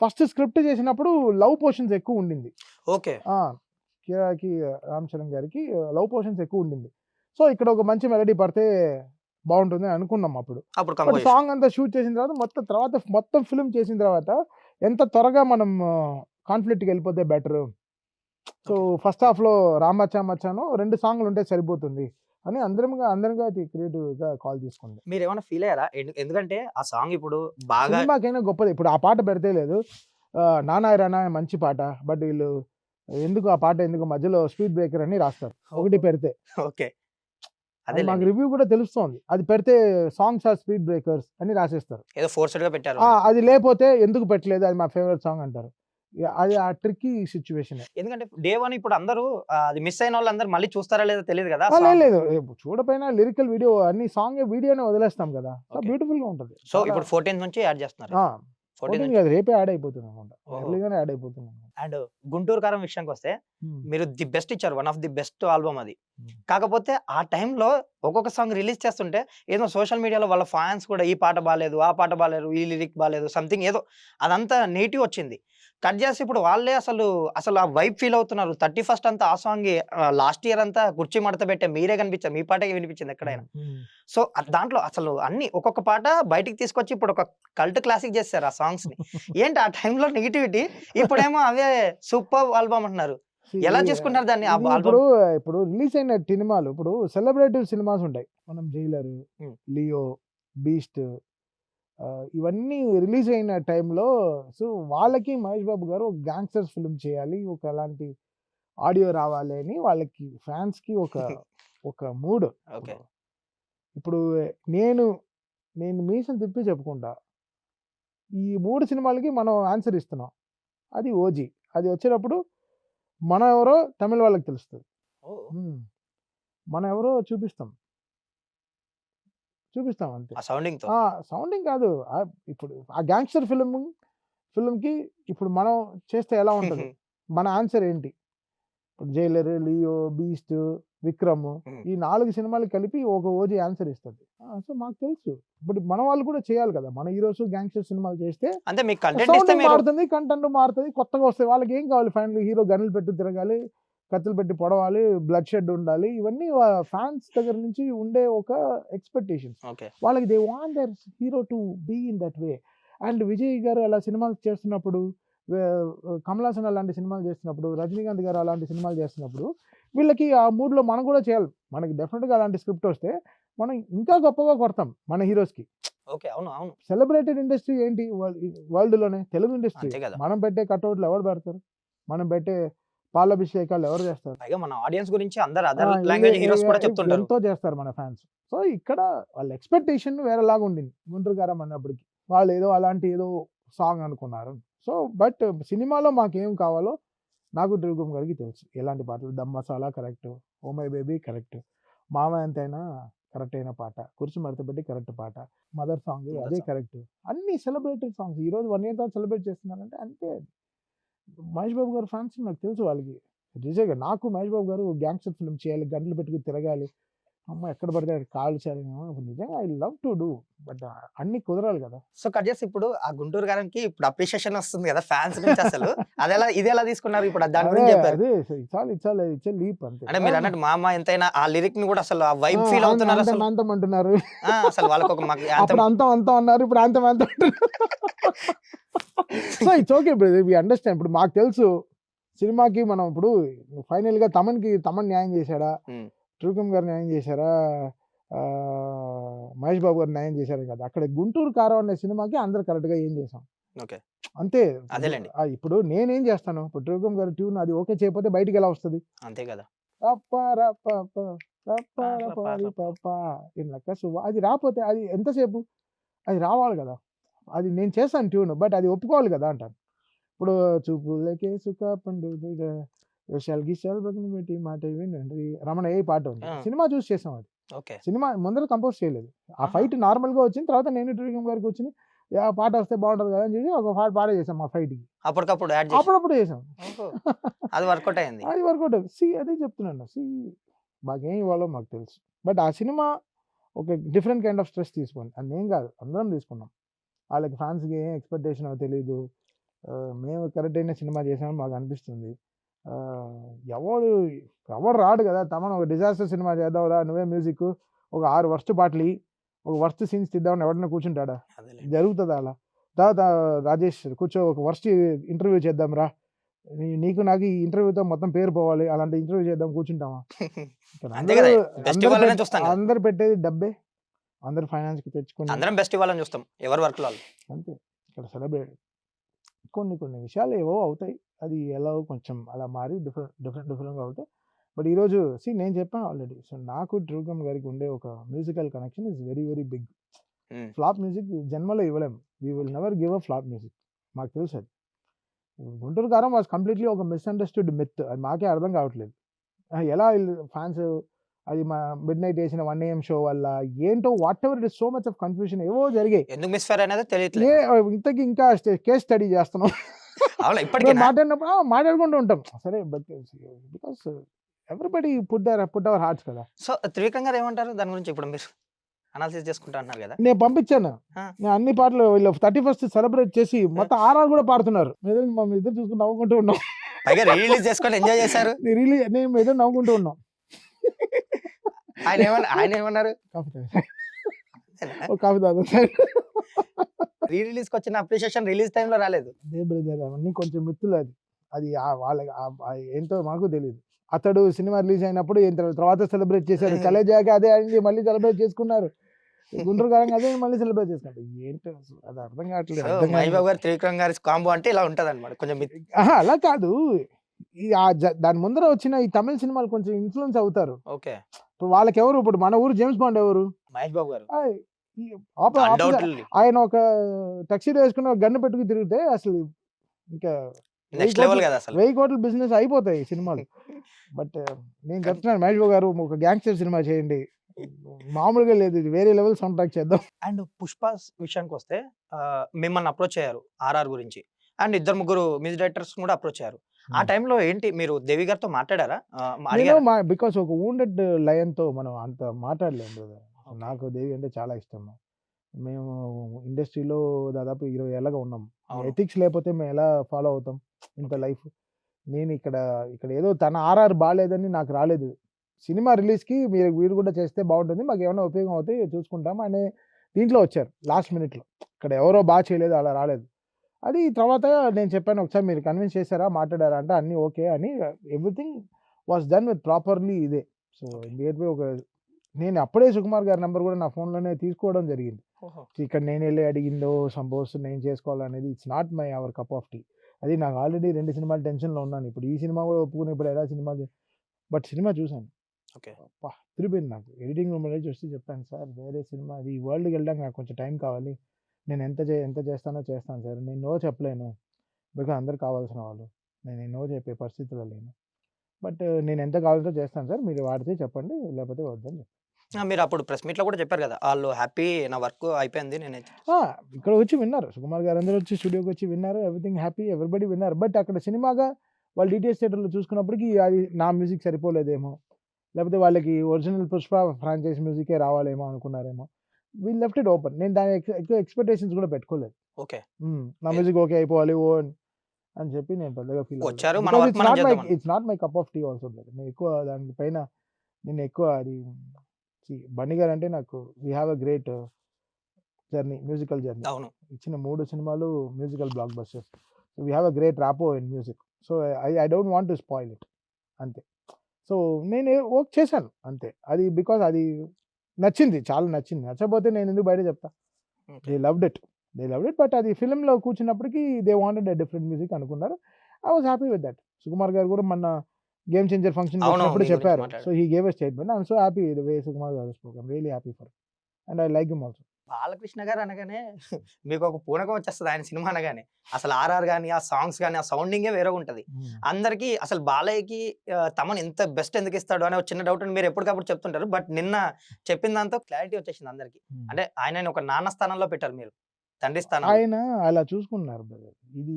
ఫస్ట్ స్క్రిప్ట్ చేసినప్పుడు లవ్ పోర్షన్స్ ఎక్కువ ఉండింది. ఓకే. కిరాకి రామ్ చరణ్ గారికి లవ్ పోర్షన్స్ ఎక్కువ ఉండింది. సో, ఇక్కడ ఒక మంచి మెలోడీ పడితే బావుంటుంది అనుకున్నాం అప్పుడు. అప్పుడు బట్ కంపోజిషన్. సాంగ్ అంతా షూట్ చేసిన తర్వాత మొత్తం ఫిల్మ్ చేసిన తర్వాత ఎంత త్వరగా మనం కాన్ఫ్లిక్ట్‌కి వెళ్ళిపోతే బెటరు. So, okay. ఫస్ట్ హాఫ్‌లో 'రామ్ మచ్చా మచ్చా'ను 2 సాంగ్‌లు ఉంటే సరిపోతుంది అని అందరంగా క్రియేటివ్‌గా కాల్ తీసుకుంది. మీరేమన్నా ఫీల్ అయ్యారా? ఎందుకంటే ఆ సాంగ్ ఇప్పుడు బాగా సినిమాకైనా గొప్పది. ఇప్పుడు ఆ పాట పెడితే లేదు. 'నానాయ్ రానా' మంచి పాట. బట్ వీళ్ళు ఎందుకు ఆ పాట ఎందుకు మధ్యలో స్పీడ్ బ్రేకర్ అని రాస్తారు. ఒకటి పెడితే. ఓకే. అది మాకు అదేలెండి. రివ్యూ కూడా తెలుస్తోంది. అది పెడితే సాంగ్స్ ఆర్ స్పీడ్ బ్రేకర్స్ అని రాసేస్తారు. ఏదో ఫోర్స్‌డ్‌గా పెట్టారు. అది లేపోతే ఎందుకు పెట్టలేదు, అది మా ఫేవరెట్ సాంగ్ అంటారు. అది ఆ ట్రిక్కీ సిట్యుయేషనే. ఎందుకంటే డే 1 ఇప్పుడు అందరూ అది మిస్ అయినోళ్ళందరూ మళ్ళీ చూస్తారా లేదో తెలీదు కదా! లేదు సాంగ్. లేదు. చూడపోయినా లిరికల్ వీడియో అన్ని వీడియోనే వదిలేస్తాం కదా! So, okay. బ్యూటిఫుల్‌గా ఉంటది. సో ఇప్పుడు 14 నుంచి యాడ్ చేస్తున్నారు. 14 14 నుంచి. కాదు, రేపే యాడ్ అయిపోతుంది అనుకుంటా. ఓహో! ఎర్లీగానే యాడ్ అయిపోతుంది. అండ్ 'గుంటూరు కారం' విషయానికొస్తే హ్మ్. మీరు ది బెస్ట్ ఇచ్చారు. One of the best album అది. హ్మ్. కాకపోతే ఆ టైంలో ఒక్కొక్క సాంగ్ రిలీజ్ చేస్తుంటే ఏదో సోషల్ మీడియాలో వాళ్ళ ఫ్యాన్స్ కూడా ఈ పాట బాలేదు, ఆ పాట బాలేదు, ఈ లిరిక్ బాలేదు సంథింగ్ ఏదో అదంతా నెగెటివ్ వచ్చింది. కట్ చేసి ఇప్పుడు వాళ్ళే అసలు ఆ వైబ్ ఫీల్ అవుతున్నారు. 31st అంతా ఆ సాంగే లాస్ట్ ఇయర్ అంతా కుర్చీ మడత పెట్టే మీరే కనిపించారు. మీ పాటే వినిపించింది ఎక్కడైనా. హ్మ్. సో, దాంట్లో అసలు అన్ని ఒక్కొక్క పాట బయటికి తీసుకొచ్చి ఇప్పుడు ఒక కల్ట్ క్లాసిక్ చేసేసారు ఆ సాంగ్స్‌ని. ఏంటి ఆ టైంలో నెగటివిటీ ఇప్పుడేమో అవే సూపర్బ్ ఆల్బమ్ అంటున్నారు. ఎలా చేసుకుంటున్నారు దాన్ని ఆ ఇది ఆల్బమ్? ఇప్పుడు రిలీజ్ అయిన సినిమాలు ఇప్పుడు సెలబ్రేటివ్ సినిమాస్ ఉంటాయి. మనం 'జైలర్', హ్మ్. 'లియో', 'బీస్ట్' ఇవన్నీ రిలీజ్ అయిన టైంలో సో, వాళ్ళకి మహేష్ బాబు గారు ఒక గ్యాంగ్‌స్టర్స్ ఫిల్మ్ చేయాలి. ఒక అలాంటి ఆడియో రావాలి అని వాళ్ళకి ఫ్యాన్స్‌కి ఒక మూడ్. ఓకే. ఇప్పుడు నేను మీసం తిప్పి చెప్పుకుంటా. ఈ 3 సినిమాలకి మనం ఆన్సర్ ఇస్తున్నాం. అది 'ఓజీ'. అది వచ్చేటప్పుడు మనం ఎవరో తమిళ్ వాళ్ళకి తెలుస్తది. ఓహ్! హ్మ్. మనం ఎవరో చూపిస్తాం అంతే. ఆ సౌండింగ్‌తో. సౌండింగ్ కాదు. ఇప్పుడు ఆ గ్యాంగ్‌స్టర్ ఫిల్మ్‌కి ఇప్పుడు మనం చేస్తే ఎలా ఉంటది? మన ఆన్సర్ ఏంటి? ఇప్పుడు 'జైలర్', 'లియో', 'బీస్ట్', 'విక్రమ్' హ్మ్. ఈ 4 సినిమాలు కలిపి ఒక 'ఓజీ' ఆన్సర్ ఇస్తది. సో, మాకు తెలుసు. ఇప్పుడు మన వాళ్ళు కూడా చేయాలి కదా! మన హీరోస్ గ్యాంగ్‌స్టర్ సినిమాలు చేస్తే అంటే మీకు కంటెంట్ ఇస్తే సౌండింగ్ మీరు మారుతుంది, కంటెంట్ మారుతది, కొత్తగా వస్తాయి. వాళ్ళకి ఏం కావాలి ఫైనల్‌గా హీరో గన్నులు పెట్టి తిరగాలి, కత్తులు పెట్టి పొడవాలి, బ్లడ్ షెడ్ ఉండాలి. ఇవన్నీ ఫ్యాన్స్ దగ్గర నుంచి ఉండే ఒక ఎక్స్‌పెక్టేషన్స్. ఓకే. వాళ్ళకి they want their hero to be in that way. And Vijay garu అలా సినిమాలు చేస్తున్నప్పుడు కమల్ హాసన్ అలాంటి సినిమాలు చేస్తున్నప్పుడు, రజనీకాంత్ గారు అలాంటి సినిమాలు చేస్తున్నప్పుడు, వీళ్ళకి ఆ మూడ్‌లో మనం కూడా చేయాలి. మనకి డెఫినిట్‌గా అలాంటి స్క్రిప్ట్ వస్తే, మనం ఇంకా గొప్పగా కొడతాం మన హీరోస్‌కి. ఓకే. అవును. అవును. సెలబ్రేటెడ్ ఇండస్ట్రీ ఏంటి వరల్డ్‌లోనే తెలుగు ఇండస్ట్రీ. అంతే కదా! మనం పెట్టే కటౌట్‌లు ఎవరు పెడతారు? మనం పెట్టే పాలాభిషేకాలు ఎవరు చేస్తారు? పైగా మన ఆడియన్స్ గురించి అందరు ఆ! అదర్ లాంగ్వేజ్ హీరోస్ కూడా చెప్తుంటారు. ఎంతో చేస్తారు మన ఫాన్స్. సో, ఇక్కడ వాళ్ళ ఎక్స్‌పెక్టేషన్ వేరేలాగా ఉండింది. 'గుంటూరు కారం' అన్నప్పటికి. వాళ్ళేదో అలాంటి ఏదో సాంగ్ అనుకున్నారు. సో, బట్ సినిమాలో మాకేం కావాలో నాకు త్రివిక్రమ్ గారికి తెలుసు. ఎలాంటి పాటలు 'Dum Masala' correct. 'Oh My Baby' correct. 'Mama Enthaina' correct అయిన పాట. 'కుర్చీ మడతపెట్టి' కరెక్ట్ పాట. 'మదర్' సాంగ్ మదర్ అదే సాంగ్. కరెక్ట్. అన్నీ సెలబ్రేటెడ్ సాంగ్స్. ఈరోజు 1 ఇయర్ తర్వాత సెలబ్రేట్ చేస్తున్నారంటే అంతే. మహేష్ బాబు గారి ఫ్యాన్స్ నాకు తెలుసు వాళ్ళకి. నిజంగా నాకు మహేష్ బాబు గారు గ్యాంగ్స్టర్ ఫిల్మ్ చేయాలి, గన్‌లు పెట్టుకొని తిరగాలి. అమ్మ ఎక్కడ పడితే అక్కడ కాల్చాలి. నిజంగా I love to do. But అన్నీ కుదరాలి కదా! సో, కట్ చేసి ఇప్పుడు ఆ 'గుంటూరు గారం'కి ఇప్పుడు అప్రిషియేషన్ వస్తుంది కదా! ఫ్యాన్స్ నుంచి అసలు. ఇదెలా తీసుకున్నారు? ఇప్పుడు దాని అదే గురించి చెప్పారు. అదే ఇట్స్ ఎ లీప్ అంతే. అంటే మీరన్నట్టు 'మామ ఎంతైనా' ఆ లిరిక్‌ని కూడా అసలు ఆ ఆ! వైబ్ ఫీల్ అవుతున్నారు అంతం అసలు. అంతం అంటున్నారు. అసలు వాళ్ళకొక మాకు యాంథమ్. అప్పుడు అంతం అంతం అన్నారు. ఇప్పుడు అంతం అంతం అంటున్నారు. So, it's okay brother. We understand. ఇప్పుడు మాకు తెలుసు. సినిమాకి మనం ఇప్పుడు ఫైనల్‌గా తమన్ న్యాయం చేశాడా? హ్మ్. త్రివిక్రమ్ గారు న్యాయం చేశారా? మహేష్ బాబు గారు న్యాయం చేశారు కదా! అక్కడ 'గుంటూరు కారం' అనే సినిమాకి అందరూ కరెక్ట్‌గా ఏం చేసాం. ఓకే. అంతే. అదేలెండి. ఇప్పుడు నేనేం చేస్తాను? ఇప్పుడు త్రివిక్రమ్ గారి ట్యూన్ అది ఓకే చేయకపోతే బయటికెలా వస్తది? అంతే కదా! రప్పరపప రప్పరపరిపప ఇనక శుభ అది రాపోతే అది ఎంతసేపు? అది రావాలి గదా! అది నేను చేశాను ట్యూన్. బట్ అది ఒప్పుకోవాలి గదా! అంటాను. ఇప్పుడు చూపులకే సుఖ పండుగ విశాల్ గిశాల్ బగ్గున పెట్టి మాట వినండి. రమణ ఏ పాట ఉంది. ఆ! సినిమా చూసి చేసాం అది. ఓకే. సినిమా ముందర కంపోజ్ చేయలేదు. ఆ ఆహా! ఫైట్ నార్మల్‌గా వచ్చింది. తర్వాత నేను త్రివిక్రమ్ గారు కూర్చొని ఆ పాట వస్తే బావుంటది గదా! అని చెప్పి ఒక పాట పాడేసాం మా ఫైట్‌కి. అప్పటికప్పుడు యాడ్ చేసి. అప్పుడప్పుడు చేసాం. ఓహో! అది వర్కౌట్ అయింది. అది వర్కౌట్ అవుతుంది. అదే చెప్తున్నాను. మాకేం ఇవ్వాలో మాకు తెలుసు. బట్ ఆ సినిమా ఒక డిఫరెంట్ కైండ్ ఆఫ్ స్ట్రెస్ తీసుకోండి. అది నేను కాదు. అందరం తీసుకున్నాం. ఆళ్ళకి ఫాన్స్‌కి ఏం ఎక్స్‌పెక్టేషనో తెలీదు. మేము కరెక్ట్ అయిన సినిమా చేసామని మాకు అనిపిస్తుంది. ఆహ్, ఎవడు ఎవడు రాడు కదా! తమన్ ఒక డిజాస్టర్ సినిమా చేద్దాంరా నువ్వే మ్యూజిక్ ఒక 6 వర్స్ట్ పాటలియ్యి. ఒక వర్స్ట్ సీన్స్ తీద్దామని ఎవడన్నా కూర్చుంటాడా? అదేలెండి. జరుగుతదా అలా? తర్వాత రాజేష్ కూర్చో ఒక వర్స్ట్ ఇంటర్వ్యూ చేద్దాంరా. నీకు నాకు ఈ ఇంటర్వ్యూతో మొత్తం పేరు పోవాలి. అలాంటి ఇంటర్వ్యూ చేద్దాం కూర్చుంటామా? ఇక్కడ అంతే కదా! బెస్ట్ అందరూ ఇవ్వాలనే చూస్తాం కదా! అందరూ పెట్టేది డబ్బే. అందరూ ఫైనాన్స్‌కి తెచ్చుకొని అందరం బెస్ట్ ఇవ్వాలని చూస్తాం. ఎవరి వర్క్‌లో ఆళ్ళు. అంతే. ఇక్కడ సెలబ్రేట్ కొన్ని విషయాలు ఏవో అవుతాయి. అది ఎలాగో కొంచెం అలా మారి డిఫరెంట్‌గా అవుతాయి. బట్ ఈరోజు నేను చెప్పాను ఆల్రెడీ. సో, నాకు త్రివిక్రమ్ గారికి ఉండే ఒక musical connection is very very big. Hmm. Flop music జన్మలో ఇవ్వలేము. We will never give up flop music. మాకు తెలుసది. 'గుంటూరు కారం' వాస్ కంప్లీట్‌లీ ఒక మిస్‌అండర్‌స్టూడ్ మిత్. అది మాకే అర్థం కావట్లేదు. ఎలా ఈళ్ళు ఫాన్స్ అది మిడ్‌నైట్ ఏసిన 1 AM షో వల్ల ఏంటో whatever it is so much of confusion ఏవో జరిగాయి. ఎందుకు మిస్‌ఫైర్ అనేది ఏ తెలియట్లేదు. ఇంతకి ఇంకా కేస్ స్టడీ చేస్తున్నాం. అవునా మేము ఇప్పటికేనా? మాట్లాడినప్పుడు మాట్లాడుకుంటూ ఉంటాం. సరే but because everybody put our hearts కదా! సో, త్రివిక్రమ్ గారు ఏమంటారు దాని గురించి? ఇప్పుడు మీరు అనాలిసిస్ చేసుకుంటా అన్నారు గదా! నేను పంపించాను. ఆ! నేను అన్ని పాటలు వీళ్ళు 31st సెలబ్రేట్ చేసి మొత్తం ఆర్ఆర్ కూడా పాడుతున్నారు. మేమిద్దరు చూసుకొని నవ్వుకుంటూ ఉన్నాం. పైగా రీ రిలీజ్ చేసుకొని ఎంజాయ్ చేశారు. మేమిద్దరం నవ్వుకుంటూ ఉన్నాం. ఆయనేమన్నారు? కాఫీ తాగు. ఓ కాఫీ తాగుదాం సార్. రీ రిలీజ్‌కొచ్చిన అప్రిషియేషన్ రిలీజ్ టైమ్‌లో రాలేదు. అదే బ్రదర్ అవన్నీ కొంచెం మిత్తులు అది. అది వాళ్ళకి ఏంటో మాకు తెలీదు. అతడు సినిమా రిలీజ్ అయినప్పుడు తర్వాత సెలబ్రేట్ చేశారు. 'కలేజా'కి అదే అయింది. మళ్ళీ సెలబ్రేట్ చేసుకున్నారు. 'గుంటూరు కారంగా' అదే మళ్ళీ సెలబ్రేట్ చేసుకున్నారు. ఏంటో అసలు అది అర్థం కావట్లేదు. సో, మహేష్ బాబు గారు, త్రివిక్రమ్ గారి కాంబో అంటే ఇలా ఉంటదన్నమాట. కొంచెం అహా! అలా కాదు. ఈ దాని ముందర వచ్చిన ఈ తమిళ్ సినిమాలు కొంచెం ఇన్‌ఫ్లూయెన్స్ అవుతారు. ఓకే. ఇప్పుడు మన ఊరు జేమ్స్ బాండ్ ఎవరు? మహేష్ బాబు గారు. ఆయ్ ఈ ఆపోజిట్ అన్‌డౌటెడ్‌లీ ఆయన ఒక టక్సీడో వేసుకొని ఒక గన్ పెట్టుకొని తిరిగితే అసలు ఇంకా 1000 నెక్స్ట్ కోట్లు లెవెల్ గదా అసలు. 1000 కోట్ల బిజినెస్ అయిపోతాయి ఈ సినిమాలు. బట్ నేను చెప్తున్నాను మహేష్ బాబు గారు ఒక గ్యాంగ్‌స్టర్ సినిమా చేయండి. మామూలుగా లేదు ఇది వేరే లెవెల్ సౌండ్ ట్రాక్ చేద్దాం. అండ్ 'పుష్ప' విషయానికొస్తే మిమ్మల్ని అప్రోచ్ అయ్యారు 'ఆర్ఆర్' గురించి. అండ్ ఇద్దరు ముగ్గురు మ్యూజిక్ డైరెక్టర్స్ కూడా అప్రోచ్ అయ్యారు. ఆ టైంలో ఏంటి మీరు దేవి గారితో మాట్లాడారా? నేను అడిగారా? బికాస్ ఒక వూండెడ్ లయన్‌తో మనం అంత మాట్లాడలేం బ్రదర్. నాకు దేవి అంటే చాలా ఇష్టం. మేము ఇండస్ట్రీలో దాదాపు 20 ఏళ్లుగా ఉన్నాం. అవును. ఎథిక్స్ లేకపోతే మేము ఎలా ఫాలో అవుతాం ఇంత ఓకే. లైఫ్. నేను ఇక్కడ ఏదో తన ఆర్ఆర్ బాలేదని నాకు రాలేదు. సినిమా రిలీజ్‌కి మీరు కూడా చేస్తే బావుంటుంది. మాకేమైనా ఉపయోగం అవుతే చూసుకుంటాం అనే దీంట్లో వచ్చారు లాస్ట్ మినిట్‌లో. ఇక్కడ ఎవరో చేయలేదు అలా రాలేదు. అది తర్వాత నేను చెప్పాను, "ఒకసారి మీరు కన్విన్స్ చేసారా? మాట్లాడారా?" అంటే అన్నీ ఓకే అని everything was done with properly ఇదే. So, okay. నియర్ బై నేను అప్పుడే సుకుమార్ గారి నంబర్ కూడా నా ఫోన్‌లోనే తీసుకోవడం జరిగింది. ఓహో! ఇక్కడ నేనెళ్ళి అడిగిందో సపోజ్ నేను చేసుకోవాలనేది it's not my our cup of tea. అది నాకు ఆల్రెడీ 2 సినిమాలు టెన్షన్‌లో ఉన్నాను. ఇప్పుడు ఈ సినిమా కూడా ఒప్పుకొని ఇప్పుడు ఎలా సినిమా బట్ సినిమా చూసాను. ఓకే. అబ్బా! అదిరిపోయింది నాకు. ఎడిటింగ్ రూమ్‌లో చూసి చెప్పాను, "సార్ వేరే సినిమా అది ఈ వరల్డ్‌కెళ్ళడానికి నాకు కొంచెం టైం కావాలి. నేను ఎంత చేస్తానో చేస్తాను సార్. నేను నో చెప్పలేను. బికాజ్ అందరూ కావాల్సిన వాళ్ళు. నేను నో చెప్పే పరిస్థితిలో లేను. బట్ నేను ఎంత కావాలంటే చేస్తాను సార్. మీరు వాడితే చెప్పండి. లేకపోతే వద్దని" చెప్పాను. మీరప్పుడు ప్రెస్ మీట్‌లో కూడా చెప్పారు కదా! ఆళ్ళు హ్యాపీ నా వర్క్ అయిపోయింది. నేనైతే ఆ! ఇక్కడ వచ్చి విన్నారు. సుకుమార్ గారు అందరూ వచ్చి స్టూడియోకొచ్చి విన్నారు. Everything happy. ఎవ్రీబడీ విన్నారు. బట్ అక్కడ సినిమాగా వాళ్ళు డీటీఎస్ థియేటర్‌లో చూసుకున్నప్పటికి అది నా మ్యూజిక్ సరిపోలేదేమో! లేకపోతే వాళ్ళకి ఒరిజినల్ 'పుష్ప' ఫ్రాంచైజ్ మ్యూజికే రావాలేమో అనుకున్నారేమో! We left it open. నేను దాని ఎక్కువ ఎక్స్‌పెక్టేషన్స్ కూడా పెట్టుకోలేదు. ఓకే. నా ఏ మ్యూజిక్ ఓకే అయిపోవాలి. అని చెప్పి నేను పెద్దగా ఫీల్ అవ్వలేదు. వచ్చారు. మన బికాజ్ వర్క్ మనం చేద్దామని. It's not my cup of tea also brother. నేను ఎక్కువ దాని పైన నేను ఎక్కువ అది బన్నీ గారు అంటే నాకు we have a great journey, musical journey. అవును. ఇచ్చిన 3 సినిమాలు musical blockbusters. So, we have a great rapport in music. So, I don't want to spoil it అంతే. సో, నేను వర్క్ చేశాను అంతే. అది బికాజ్ అది నచ్చింది. చాలా నచ్చింది. నచ్చకపోతే నేను ఎందుకు బయట చెప్తా? Okay. They loved it. But అది ఫిల్మ్‌లో కూర్చున్నప్పటికి they wanted a different music అనుకున్నారు. I was happy with that. Sukumar గారు కూడా మొన్న 'గేమ్ చేంజర్' ఫంక్షన్‌కి అవును. వచ్చినప్పుడు మీ గురించి చెప్పారు. సో, మాట్లాడారు. He gave a statement. I am so happy the way Sukumar గారు spoke. I am really happy for him. And I like him also. Balakrishna గారు అనగానే మీకొక పూనకం వచ్చేస్తది ఆయన సినిమా అనగానే. అసలు 'ఆర్ఆర్' గాని, ఆ సాంగ్స్ గాని, ఆ సౌండింగే వేరేగుంటది. అందరికి అసలు బాలయ్యకి తమన్ ఇంత బెస్ట్ ఎందుకిస్తాడు అనే ఒక చిన్న డౌట్ అని మీరు ఎప్పటికప్పుడు చెప్తుంటారు. బట్ నిన్న చెప్పిన దాంతో క్లారిటీ వచ్చేసింది అందరికి. అంటే ఆయనని ఒక నాన్న స్థానంలో పెట్టారు మీరు. తండ్రి స్థానంలో. ఆయన అలా చూసుకుంటున్నారు బ్రదర్. ఇది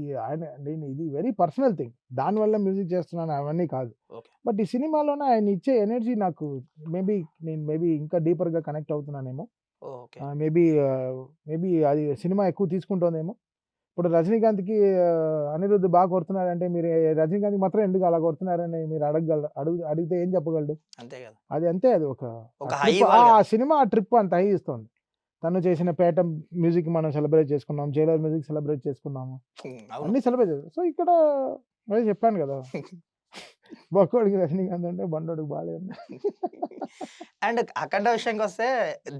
ఇది వెరీ పర్సనల్ థింగ్. దానివల్ల మ్యూజిక్ చేస్తున్నాను అవన్నీ కాదు. ఓకే. బట్ ఈ సినిమాలోనే ఆయన ఇచ్చే ఎనర్జీ నాకు నేను ఇంకా డీపర్‌గా కనెక్ట్ అవుతున్నానేమో. ఓకే. మేబీ అది సినిమా ఎక్కువ తీసుకుంటోందేమో. ఇప్పుడు 'రజనీకాంత్‌కి' అనిరుద్ బాగా కొడుతున్నాడంటే మీరు 'రజనీకాంత్‌కి' మాత్రం ఎందుకు అలా కొడుతున్నారని మీరు అడిగితే ఏం చెప్పగలడు? అంతే కదా! అది అంతే, అది ఒక ఒక ఆ హై ట్రిప్, ఇవ్వాలి కదా! సినిమా ఆ ట్రిప్ అంత హై ఇస్తోంది. తను చేసిన 'పేట' మ్యూజిక్ మనం సెలబ్రేట్ చేసుకున్నాం. 'జైలర్' మ్యూజిక్ సెలబ్రేట్ చేసుకున్నాము. అవును. అన్నీ సెలబ్రేట్ చేసాం. సో, ఇక్కడ అదే చెప్పాను కదా! బక్కోడికి 'రజనీకాంత్' అంటే బండోడికి బాలయ్య ఉంది. అండ్ 'అఖండ' విషయానికొస్తే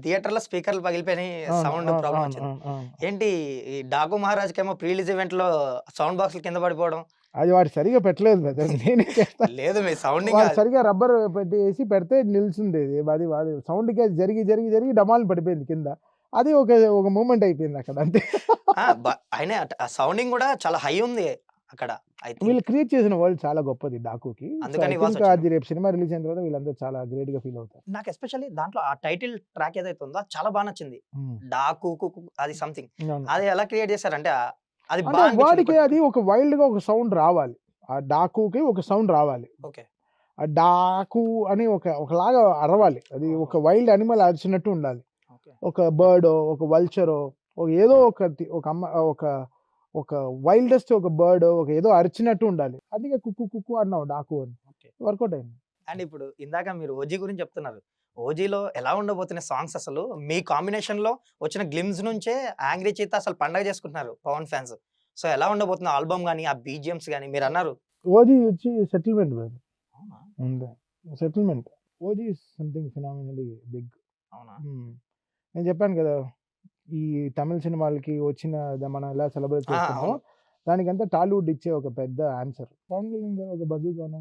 థియేటర్‌లో స్పీకర్‌లు పగిలిపోయినాయి. అవును. సౌండ్ అవును. ప్రాబ్లమ్ అవును. వచ్చింది. అవును. అవును. ఏంటి ఈ 'డాకు మహారాజ్‌కేమో ప్రీ రిలీజ్ ఈవెంట్‌లో సౌండ్ బాక్స్‌లు కింద పడిపోవడం. అది వాడు సరిగ్గా పెట్టలేదు బ్రదర్. నేనేం చేస్తాను? లేదు మీ సౌండింగ్ వాడు సరిగ్గా రబ్బర్ పెడితే నిల్చుండేది. అది వాడు సౌండ్‌కి అది జరిగి డమాల్న పడిపోయింది కింద. అది ఒక మూవ్‌మెంట్ అయిపోయింది అక్కడ అంతే. ఆ! అయినా ఆ సౌండింగ్ గూడా చాలా హై ఉంది అక్కడ. ఐ వీళ్ళు థింక్. క్రియేట్ చేసిన వరల్డ్ చాలా గొప్పది 'డాకుకి'. సో, ఐ అందుకని థింక్ ఇవ్వాల్సొచ్చింది. అది రేపు సినిమా రిలీజ్ అయిన తర్వాత వీళ్ళందరూ చాలా గ్రేట్‌గా ఫీల్ అవుతారు. నాకు ఎస్పెషల్లీ దాంట్లో ఆ టైటిల్ ట్రాక్ ఏదైతే ఉందో అది చాలా బా నచ్చింది. హ్మ్. 'డాకు కుకు' అది సంథింగ్. అవును. అది ఎలా క్రియేట్ చేశారంటే అది అంటే బా అనిపించింది. వాడికి అది ఒక వైల్డ్‌గా ఒక సౌండ్ రావాలి. ఆ 'డాకుకి' ఒక సౌండ్ రావాలి. ఓకే. ఆ 'డాకు' అని ఒకలాగా అరవాలి. అది ఓహో! ఒక వైల్డ్ యానిమల్ అరిచినట్టు ఉండాలి. ఓకే. ఒక బర్డో, ఒక వల్చరో, ఏదో ఒకటి ఒక ఒక వైల్డెస్ట్ ఒక బర్డో ఏదో అరిచినట్టు ఉండాలి. అందుకే కుక్కు కుక్కు అన్నావు 'డాకు' అని. ఓకే. వర్కౌట్ అయింది. అండ్ ఇప్పుడు ఇందాక మీరు 'ఓజీ' గురించి చెప్తున్నారు. 'ఓజీలో' ఎలా ఉండబోతున్నాయి సాంగ్స్ అసలు? మీ కాంబినేషన్‌లో వచ్చిన గ్లిమ్స్ నుంచే 'యాంగ్రీ చీతా' అసలు పండగ చేసుకుంటున్నారు పవన్ ఫ్యాన్స్. సో, ఎలా ఉండబోతుంది ఆల్బమ్ గాని, ఆ బీజీఎమ్స్ గాని మీరన్నారు. 'ఓజీ' వచ్చి సెటిల్‌మెంట్ బ్రదర్. అవునా? ఉంది. Settlement. 'OG' is something phenomenally big. అవునా? నేను చెప్పాను కదా! ఈ తమిళ్ సినిమాలకి మనం ఎలా సెలబ్రేట్ ఆ! చేసుకున్నామో, అవును. దానికంతా టాలీవుడ్ ఇచ్చే ఒక పెద్ద ఆన్సర్. పవన్ కళ్యాణ్ గారు ఒక బజూగాను,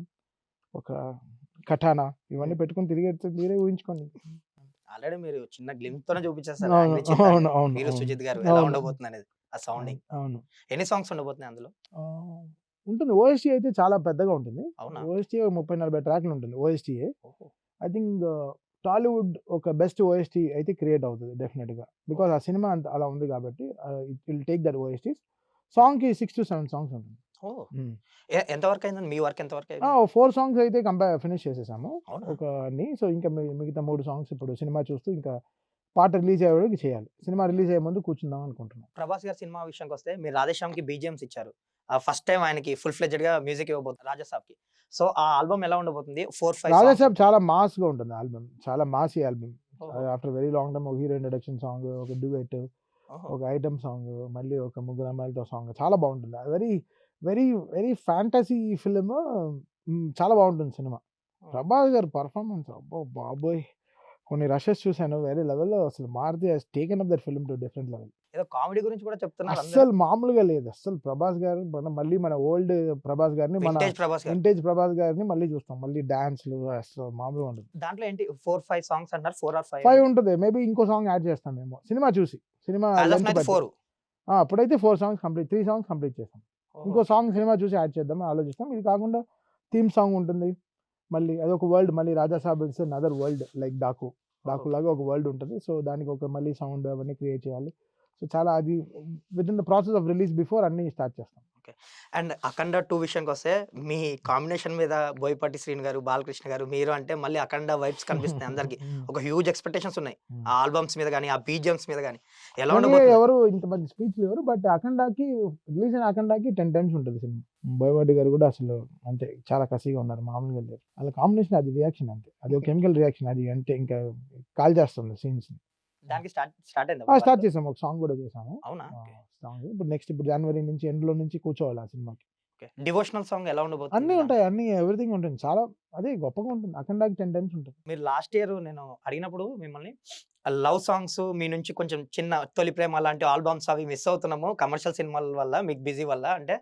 ఒక కటానా ఇవన్నీ పెట్టుకొని తిరిగేస్తే మీరే ఊహించుకోండి. ఆల్రెడీ మీరు చిన్న గ్లిమ్స్‌తోనే చూపించేసారు అవును. 'యాంగ్రీ చీతా' అని. అవును. అవును. మీరు అవును. 'సుజిత్' గారు ఎలా అవును. ఉండబోతుందనేది. ఆ సౌండింగ్. అవును. ఎన్ని సాంగ్స్ ఉండబోతున్నాయి అందులో? ఆహ్, ఉంటుంది. ఓఎస్టీ అయితే చాలా పెద్దగా ఉంటుంది. అవునా? ఓఎస్టీ 30, 40 ట్రాక్‌లు ఉంటుంది ఓఎస్టీయే. ఓహో! ఐ థింక్ టాలీవుడ్ ఒక బెస్ట్ ఓఎస్టీ అయితే క్రియేట్ అవుతది డెఫినిట్‌గా. బికాజ్ ఆ సినిమా అలా ఉంది కాబట్టి ఇట్ విల్ టేక్ దట్ ఓఎస్టీస్. సాంగ్‌కి 6-7 సాంగ్స్ ఉంటుంది. ఓహ్! హ్మ్. ఎంత వరకు అయిందండి? మీ వర్క్ ఎంత వరకు ఆ! అయింది? 4 సాంగ్స్ అయితే ఫినిష్ చేసేసాము. అవునా? సో, ఇంకా మిగతా 3 సాంగ్స్ ఇప్పుడు సినిమా చూస్తూ ఇంకా పాట రిలీజ్ అయ్యే వరకు చేయాలి. సినిమా రిలీజ్ అయ్యే ముందు కూర్చుందాం అనుకుంటున్నాం. 'ప్రభాస్' గారి సినిమా విషయానికొస్తే మీరు 'రాధేశ్యామ్‌కి' బీజీఎమ్స్ ఇచ్చారు. ఫస్ట్ టైమ్ ఆయనకి ఫుల్ ఫ్లెడ్జెడ్‌గా మ్యూజిక్ ఇవ్వబోతున్నారు 'రాజాసాబ్‌కి.' సో, ఆ ఆల్బమ్ ఎలా ఉండబోతుంది? 4, 5 సాంగ్స్ 'రాజాసాబ్' చాలా మాస్‌గా ఉంటుంది ఆల్బమ్. చాలా మాసీ ఆల్బమ్. ఓహో! ఆఫ్టర్ వెరీ లాంగ్ టైమ్ ఒక హీరో ఇంట్రడక్షన్ సాంగ్, ఒక డ్యూయెట్, ఓహో! ఒక ఐటెమ్ సాంగ్, మళ్ళీ ఒక ముగ్గురు అమ్మాయిలతో సాంగ్ చాలా బావుంటుంది. Very, very, very fantasy film. చాలా బావుంటుంది సినిమా. హ్మ్. ప్రభాస్ గారి పెర్ఫార్మన్స్ అబ్బో బాబోయ్! కొన్ని రషెస్ చూసాను. వేరే లెవెల్‌లో అసలు 'Maruthi' has taken up that film to different level. ఏదో కామెడీ గురించి కూడా చెప్తున్నారు అందరూ. అస్సలు మామూలుగా లేదు. అస్సలు ప్రభాస్ గారు మళ్ళీ మన ఓల్డ్ ప్రభాస్ గారిని, మన వింటేజ్ ప్రభాస్ గారు. వింటేజ్ ప్రభాస్ గారిని మళ్ళీ చూస్తాం. మళ్ళీ డాన్స్‌లు అస్సలు మామూలుగా ఉండదు. దాంట్లో ఏంటి 4, 5 సాంగ్స్ అంటున్నారు. 4 ఆర్ 5 5 ఉంటది. మేబీ ఇంకో సాంగ్ యాడ్ చేస్తామేమో. సినిమా చూసి. సినిమా యాస్ ఆఫ్ లెంత్ నౌ అయితే బట్టి. 4. అప్పుడైతే 4 సాంగ్స్ కంప్లీట్. 3 సాంగ్స్ కంప్లీట్ చేసాం. ఇంకో సాంగ్ సినిమా చూసి యాడ్ చేద్దామని ఆలోచిస్తాం. ఇది కాకుండా థీమ్ సాంగ్ ఉంటుంది. మళ్ళీ అదొక వరల్డ్, మళ్ళీ 'Raja Saab' it's another world like 'Daaku.' 'Daaku' లాగా ఒక వరల్డ్ ఉంటది. సో, దానికి ఒక మళ్ళీ సౌండ్ అవన్నీ క్రియేట్ చేయాలి. సో, చాలా అది within the process of release before అన్నీ స్టార్ట్ చేస్తాం. ఓకే. అండ్ 'అఖండ 2' విషయానికొస్తే మీ కాంబినేషన్ మీద బోయపాటి శ్రీను గారు, బాలకృష్ణ గారు, మీరు అంటే మళ్ళీ 'అఖండ' వైబ్స్ కనిపిస్తున్నాయి అందరికి. హ్మ్. ఒక హ్యూజ్ ఎక్స్‌పెక్టేషన్స్ ఉన్నాయి. హ్మ్. ఆ ఆల్బమ్స్ మీద గాని, ఆ బీజీఎమ్స్ మీద గాని. ఎలా కానీ ఉండబోతుంది? ఎవరు ఇంత మంచి స్పీచ్‌లు ఇవ్వరు. బట్ 'అఖండకి' రిలీజ్ అయిన 'అఖండకి' 10 టైమ్స్ ఉంటది సినిమా. బోయపాటి గారు కూడా అసలు అంతే చాలా కసిగా ఉన్నారు. మామూలుగా లేరు. వాళ్ళ కాంబినేషన్ అది రియాక్షన్ అంతే. అది ఒక కెమికల్ రియాక్షన్. అది అంటే ఇంకా కాల్చేస్తుంది సీన్స్‌ని. దానికి స్టార్ట్ అయిందా స్టార్ట్ వర్క్? చేసాము. ఒక సాంగ్ కూడా చేసాము. అవునా? ఓకే. సాంగ్ ఇప్పుడు జనవరి నుంచి ఎండ్‌లో నుంచి కూర్చోవాలి ఆ సినిమాకి. ఓకే. డివోషనల్ సాంగ్ ఎలా ఉండబోతుంది అన్నీ దాంట్లో? ఉంటాయి. అన్నీ ఎవ్రీథింగ్ ఉంటుంది. చాలా అదే గొప్పగా ఉంటుంది. 'అఖండకి' 10 టైమ్స్ ఉంటుంది. మీరు లాస్ట్ ఇయర్ నేను అడిగినప్పుడు మిమ్మల్ని లవ్ సాంగ్స్ మీ నుంచి కొంచెం చిన్న 'తొలి ప్రేమ' లాంటి ఆల్బమ్స్ అవి మిస్ అవుతున్నాము కమర్షియల్ సినిమాల వల్ల, మీకు బిజీ వల్ల అంటే,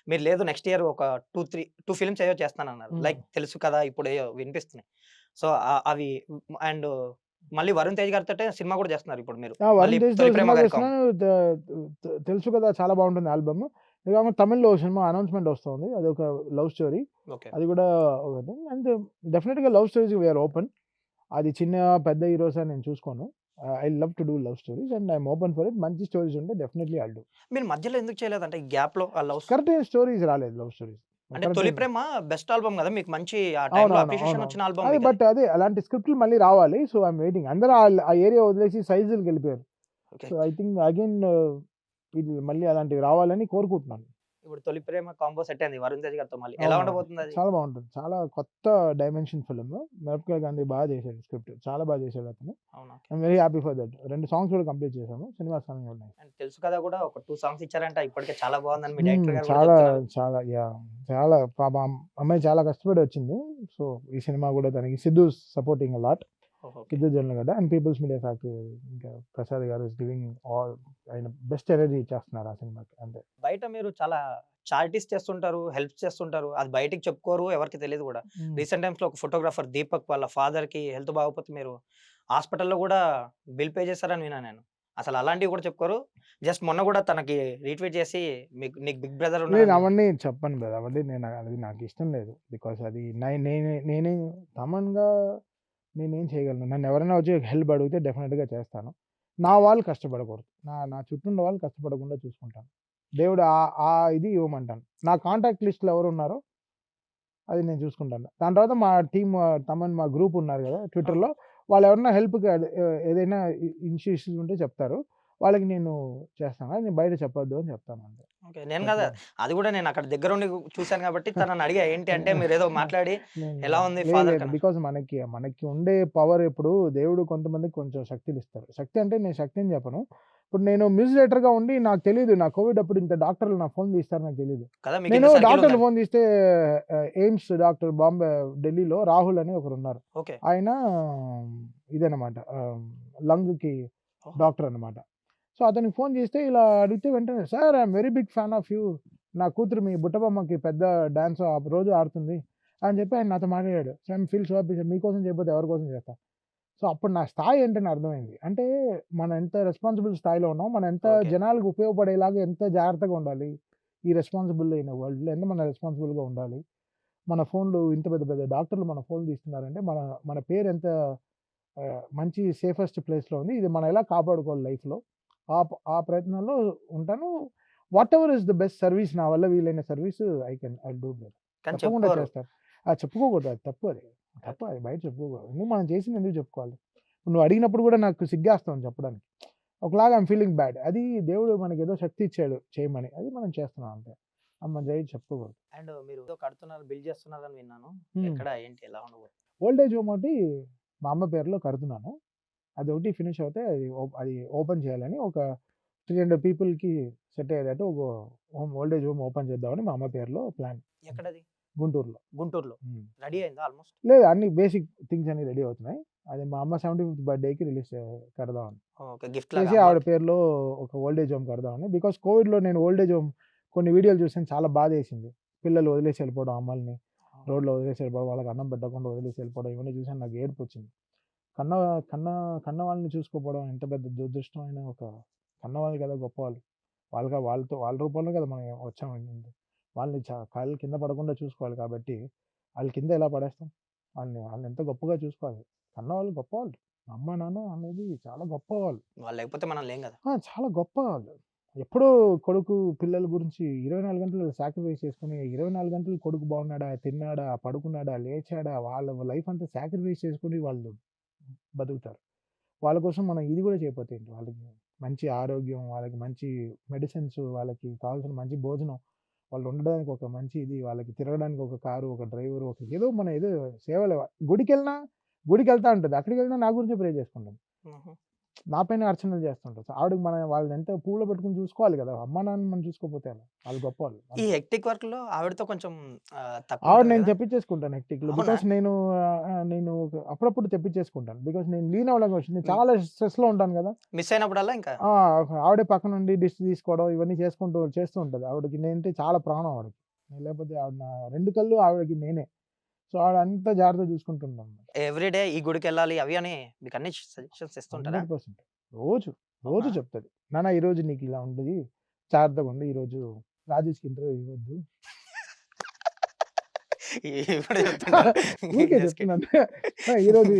మీరు లేదు నెక్స్ట్ ఇయర్ ఒక 2 ఫిల్మ్స్ ఏవో చేస్తానన్నారు. హ్మ్. లైక్ 'తెలుసు కదా' ఇప్పుడు ఏయో వినిపిస్తున్నాయి. సో, అవి అండ్ మళ్ళీ 'వరుణ్ తేజ్' గారితోటే సినిమా కూడా చేస్తున్నారు ఇప్పుడు మీరు. మళ్ళీ వరుణ్ తేజ్‌తో 'తొలి సినిమా ప్రేమ' గారి కాంబో. చేస్తున్నాను. తెలుసు కదా చాలా బాగుంటుంది ఆల్బమ్. ఇది కాకుండా తమిళ్‌లో ఓ సినిమా అనౌన్స్‌మెంట్ వస్తోంది. అదొక లవ్ స్టోరీ. ఓకే. అది కూడా ఒకటి. అండ్ డెఫినిట్‌గా love stories we are open. అది చిన్న, పెద్ద హీరోస్ అని నేను చూసుకోను. I love to do love stories and I am open for it. మంచి స్టోరీస్ ఉంటే డెఫినైట్‌లీ ఐల్ డూ. మీరు మధ్యలో ఎందుకు చేయలేదంటే ఈ గ్యాప్‌లో ఆ లవ్స్? కరెక్ట్ అయిన స్టోరీస్ రాలేదు లవ్ స్టోరీస్. అంటే కరెక్ట్ 'తొలి అయిన ప్రేమ' బెస్ట్ ఆల్బమ్ గదా! మీకు మంచి ఆ టైంలో అవునవును. అప్రిషియేషన్ అవునవును. వచ్చిన ఆల్బమ్ అది మీకది. బట్ అదే అలాంటి స్క్రిప్ట్‌లు మళ్ళీ రావాలి. So, I am waiting. అందరూ ఆ ఏరియా వదిలేసి సైజులకెళ్ళిపోయారు. Okay. So, I think again ఇది మళ్ళీ అలాంటివి రావాలని కోరుకుంటున్నాను. ఇప్పుడు 'తొలి ప్రేమ' కాంబో సెట్ అయింది 'వరుణ్ తేజ్' గారితో మళ్ళీ. ఎలా అవునవును. ఉండబోతుందది? చాలా బావుంటుంది. చాలా కొత్త డైమెన్షన్ ఫిల్మ్. 'మిరపకాయ్ గాంధీ' చేశాడు స్క్రిప్ట్. చాలా బాగా చేశాడు అతను. అవునా? Okay. I'm very happy for that. 2 songs కూడా కంప్లీట్ చేశాము. సినిమా సాంగ్స్ ఉన్నాయి. అండ్ 'తెలుసు కదా' కూడా ఒక 2 సాంగ్స్ ఇచ్చారంట. ఇప్పటికే చాలా బాగుందని మీ హ్మ్. డైరెక్టర్ గారు కూడా చాలా చెప్తున్నారు. చాలా చాలా పాపం అమ్మాయి చాలా కష్టపడి వచ్చింది. సో, ఈ సినిమా కూడా తనకి సిద్ధు సపోర్టింగ్ ఎ లాట్. ఓహో! Okay. Siddhu Jonnalagadda and People's Media Factory ఇంకా Prasad garu is giving all ఆయన బెస్ట్ ఎనర్జీ ఇచ్చేస్తున్నారు ఆ సినిమాకి అంతే. బయట మీరు చాలా చారిటీస్ చేస్తుంటారు, హెల్ప్స్ చేస్తుంటారు. అది బయటికి చెప్పుకోరు, ఎవరికీ తెలీదు గూడా. హ్మ్. రీసెంట్ టైమ్స్‌లో ఒక ఫోటోగ్రాఫర్ దీపక్ వాళ్ళ ఫాదర్‌కి హెల్త్ బాగోకపోతే మీరు హాస్పిటల్‌లో గూడా బిల్ పే చేశారని విన్నా నేను. అసలు అలాంటివి కూడా చెప్పుకోరు. జస్ట్ మొన్న గూడా తనకి రీట్వీట్ చేసి నీకు బిగ్ బ్రదర్ నేను ఉన్నాడని. అవన్నీ చెప్పను బ్రదర్. అవన్నీ అది నాకు ఇష్టం లేదు. బికాజ్ అది నేనే కామన్‌గా నేనేం చేయగలను? నన్ను ఎవరైనా వచ్చి హెల్ప్ అడిగితే డెఫినిట్‌గా చేస్తాను. నా వాళ్ళు కష్టపడకూడదు. నా చుట్టూ ఉన్న వాళ్ళు కష్టపడకుండా చూసుకుంటాను. దేవుడు ఆ ఇది ఇవ్వమంటాను. నా కాంటాక్ట్ లిస్ట్‌లో ఎవరున్నారో అది నేను చూసుకుంటాను. దాని తర్వాత మా టీమ్ తమన్ మా గ్రూప్ ఉన్నారు గదా! ట్విట్టర్‌లో వాళ్ళు ఎవరైనా హెల్ప్‌కి ఏదైనా ఇష్యూస్ ఉంటే చెప్తారు. వాళ్ళకి నేను చేస్తాను. అది నేను బయట చెప్పొద్దు అని చెప్తాను అంతే. ఓకే. నేను గదా! తప్పదు. అది గూడా నేను అక్కడ దగ్గరుండి చూసాను గాబట్టి తనని అడిగా. ఏంటి అంటే మీరేదో మాట్లాడి ఎలా ఉంది లేదు ఫాదర్ లేదు. కన్నా. బికాజ్ మనకి ఉండే పవర్ ఇప్పుడు దేవుడు కొంతమందికి కొంచెం శక్తులిస్తారు. శక్తి అంటే నేను శక్తి అని చెప్పను. ఇప్పుడు నేను మ్యూజిక్ డైరెక్టర్‌గా ఉండి నాకు తెలీదు. నా కోవిడ్ అప్పుడు ఇంత డాక్టర్లు నా ఫోన్ తీస్తారు నాకు తెలీదు. కదా! మీకు నేను ఇంత సర్కిల్ డాక్టర్‌లు ఉందని. ఫోన్ తీస్తే ఎయిమ్స్ డాక్టర్ ఢిల్లీలో రాహుల్ అని ఒకరున్నారు. ఓకే. ఆయన ఇదనమాట లంగ్‌కి ఓహో! డాక్టర్ అనమాట. సో, అతనికి ఫోన్ చేస్తే ఇలా అడిగితే వెంటనే sir I'm very big fan of you. నా కూతురు మీ బుట్టబొమ్మకి పెద్ద డాన్స్ రోజు ఆడుతుంది అని చెప్పి ఆయన నాతో మాట్లాడాడు. So, I'm feel so happy sir మీకోసం చేయకపోతే ఎవరి కోసం చేస్తా. సో, అప్పుడు నా స్థాయి ఏంటని అర్థమైంది. అంటే మనం ఎంత రెస్పాన్సిబుల్ స్థాయిలో ఉన్నాం. మనం ఎంత ఓకే. జనాలకు ఉపయోగపడేలాగా ఎంత జాగ్రత్తగా ఉండాలి. ఈ రెస్పాన్సిబుల్ అయిన వరల్డ్‌లో ఎంత మనం రెస్పాన్సిబుల్‌గా ఉండాలి. మన ఫోన్‌లు ఇంత పెద్ద పెద్ద డాక్టర్లు మన ఫోన్ తీస్తున్నారంటే మన మన పేరు ఎంత మంచి సేఫెస్ట్ ప్లేస్‌లో ఉంది. ఇది మనం ఎలా కాపాడుకోవాలి లైఫ్‌లో. ఆ ప్రయత్నంలో ఉంటాను. Whatever is the best service నా వల్ల వీలైన సర్వీస్ ఐల్ డూ బ్రదర్. కానీ తప్పకుండా చెప్పుకోరు. చేస్తాను. చెప్పుకోకూడదు. అది తప్పు అది. తప్పు అది బయట చెప్పుకోకూడదు. ఎందుకు మనం చేసింది ఎందుకు చెప్పుకోవాలి? నువ్వు అడిగినప్పుడు కూడా నాకు సిగ్గేస్తుంది చెప్పడానికి. ఒకలాగా ఐయామ్ ఫీలింగ్ బ్యాడ్. అది దేవుడు మనకేదో శక్తి ఇచ్చాడు చేయమని. అది మనం చేస్తున్నాం అంతే. అది మనం చెప్పుకోకూడదు. అండ్ మీరు ఏదో కడుతున్నారు, బిల్డ్ చేస్తున్నారని విన్నాను. హ్మ్. ఎక్కడ ఏంటి ఎలా ఉండబోతుంది? ఓల్డ్ ఏజ్ హోమ్ ఒకటి మా అమ్మ పేరులో కడుతున్నాను. అదొకటి ఫినిష్ అవుతే అది ఓపెన్ చేయాలని ఒక 300 పీపుల్‌కి సెట్ అయ్యేటట్టు ఒక ఓల్డ్ ఏజ్ హోమ్ ఓపెన్ చేద్దామని మా అమ్మ పేరులో ప్లాన్. ఎక్కడది? గుంటూరులో. గుంటూరులో. హ్మ్. రెడీ అయిందా ఆల్‌మోస్ట్? లేదు అన్ని బేసిక్ థింగ్స్ అన్నీ రెడీ అవుతున్నాయి. అది మా అమ్మ 75th బర్త్‌డేకి కడదామని. ఓకే. గిఫ్ట్ లాగా చేసి ఆవిడ అమ్మకి. పేరులో ఒక ఓల్డ్ ఏజ్ హోమ్ కడదామని. బికాజ్ కోవిడ్‌లో నేను ఓల్డ్ ఏజ్ హోమ్ కొన్ని వీడియోలు చూసాను, చాలా బాధేసింది. పిల్లలు వదిలేసి వెళ్ళిపోవడం అమ్మల్ని. రోడ్‌లో వదిలేసి వెళ్ళిపోవడం, వాళ్ళకి అన్నం పెట్టకుండా వదిలేసి వెళ్ళిపోవడం, ఇవన్నీ చూసాను నాకు ఏడుపొచ్చింది. కన్న కన్న కన్న వాళ్ళని చూసుకోకపోవడం ఎంత పెద్ద దురదృష్టమైన ఒక కన్నవాళ్ళు కదా గొప్పవాళ్ళు. వాళ్ళ రూపంలో కదా మనం వచ్చాము. వాళ్ళని కాళ్ళు కింద పడకుండా చూసుకోవాలి కాబట్టి, ఆళ్ళ కింద ఎలా పడేస్తాం? వాళ్ళని ఎంత గొప్పగా చూసుకోవాలి. కన్నవాళ్ళు గొప్పవాళ్ళు. అమ్మ, నాన్న అనేది చాలా గొప్పవాళ్ళు. వాళ్ళు లేకపోతే మనం లేం గదా! చాలా గొప్పవాళ్ళు. ఎప్పుడో కొడుకు పిల్లల గురించి 24 గంటలు సాక్రిఫైస్ చేసుకొని, 24 గంటలు కొడుకు బాగున్నాడా? తిన్నాడా? పడుకున్నాడా? లేచాడా? వాళ్ళ లైఫ్ అంతా సాక్రిఫైస్ చేసుకొని వాళ్ళు బతుకుతారు. వాళ్ళ కోసం మనం ఇది గూడా చేయకపోతే ఏంటి? వాళ్ళకి మంచి ఆరోగ్యం, వాళ్ళకి మంచి మెడిసిన్స్, వాళ్ళకి కావాల్సిన మంచి భోజనం, వాళ్ళు ఉండడానికి ఒక మంచి ఇది, వాళ్ళకి తిరగడానికి ఒక కారు, ఒక డ్రైవరు, ఏదో మన ఏదో సేవలు. గుడికెళ్ళినా గుడికెళ్తా ఉంటది. అక్కడికెళ్ళినా నా గురించే ప్రే చేసుకుంటది. హుహు. నా పైన అర్చనలు చేస్తుంటది. సో, ఆవిడకి వాళ్ళని ఎంత పూలో పెట్టుకొని చూసుకోవాలి కదా! అమ్మా, నాన్నని మనం చూసుకోకపోతే ఎలా? ఆళ్ళు గొప్పవాళ్ళు. ఈ హెక్టిక్ వర్క్‌లో ఆవిడతో కొంచెం ఆవిడ తక్కువుంటది నేను గదా! తెప్పించేసుకుంటాను హెక్టిక్‌లో. అవునా? బికాజ్ నేను అప్పుడప్పుడు తెప్పించేసుకుంటాను. బికాజ్ నేను లీన్ అవ్వడానికి నేను హ్మ్. చాలా స్ట్రెస్‌లో ఉంటాను కదా! మిస్ అయినప్పుడల్లా ఇంకా ఆ! ఆవిడే పక్కనుండి డిష్ తీసుకోవడం ఇవన్నీ చేస్తూ ఉంటది. ఆవిడకి నేనంటే చాలా ప్రాణం ఆవిడకి. నేను లేకపోతే ఆవిడ నా 2 కళ్ళు ఆవిడకి నేనే. సో, ఆవిడ అంత జాగ్రత్తగా చూసుకుంటుందన్నమాట. ఎవ్రీ డే ఈ గుడికెళ్ళాలి అవి అని మీకన్ని సజెషన్స్ ఇస్తుంటారా? 100% రోజు, రోజు అవునా? చెప్తది. నాన్న ఈరోజు నీకు ఇలా ఉంటది. జాగ్రత్తగుండు. ఈరోజు రాజేష్‌కి ఇంటర్వ్యూ ఇవ్వద్దు. ఇప్పుడు చెప్తుంటారు. ఊరికే జస్ట్ కిడింగ్. చెప్తున్నాను. ఈరోజు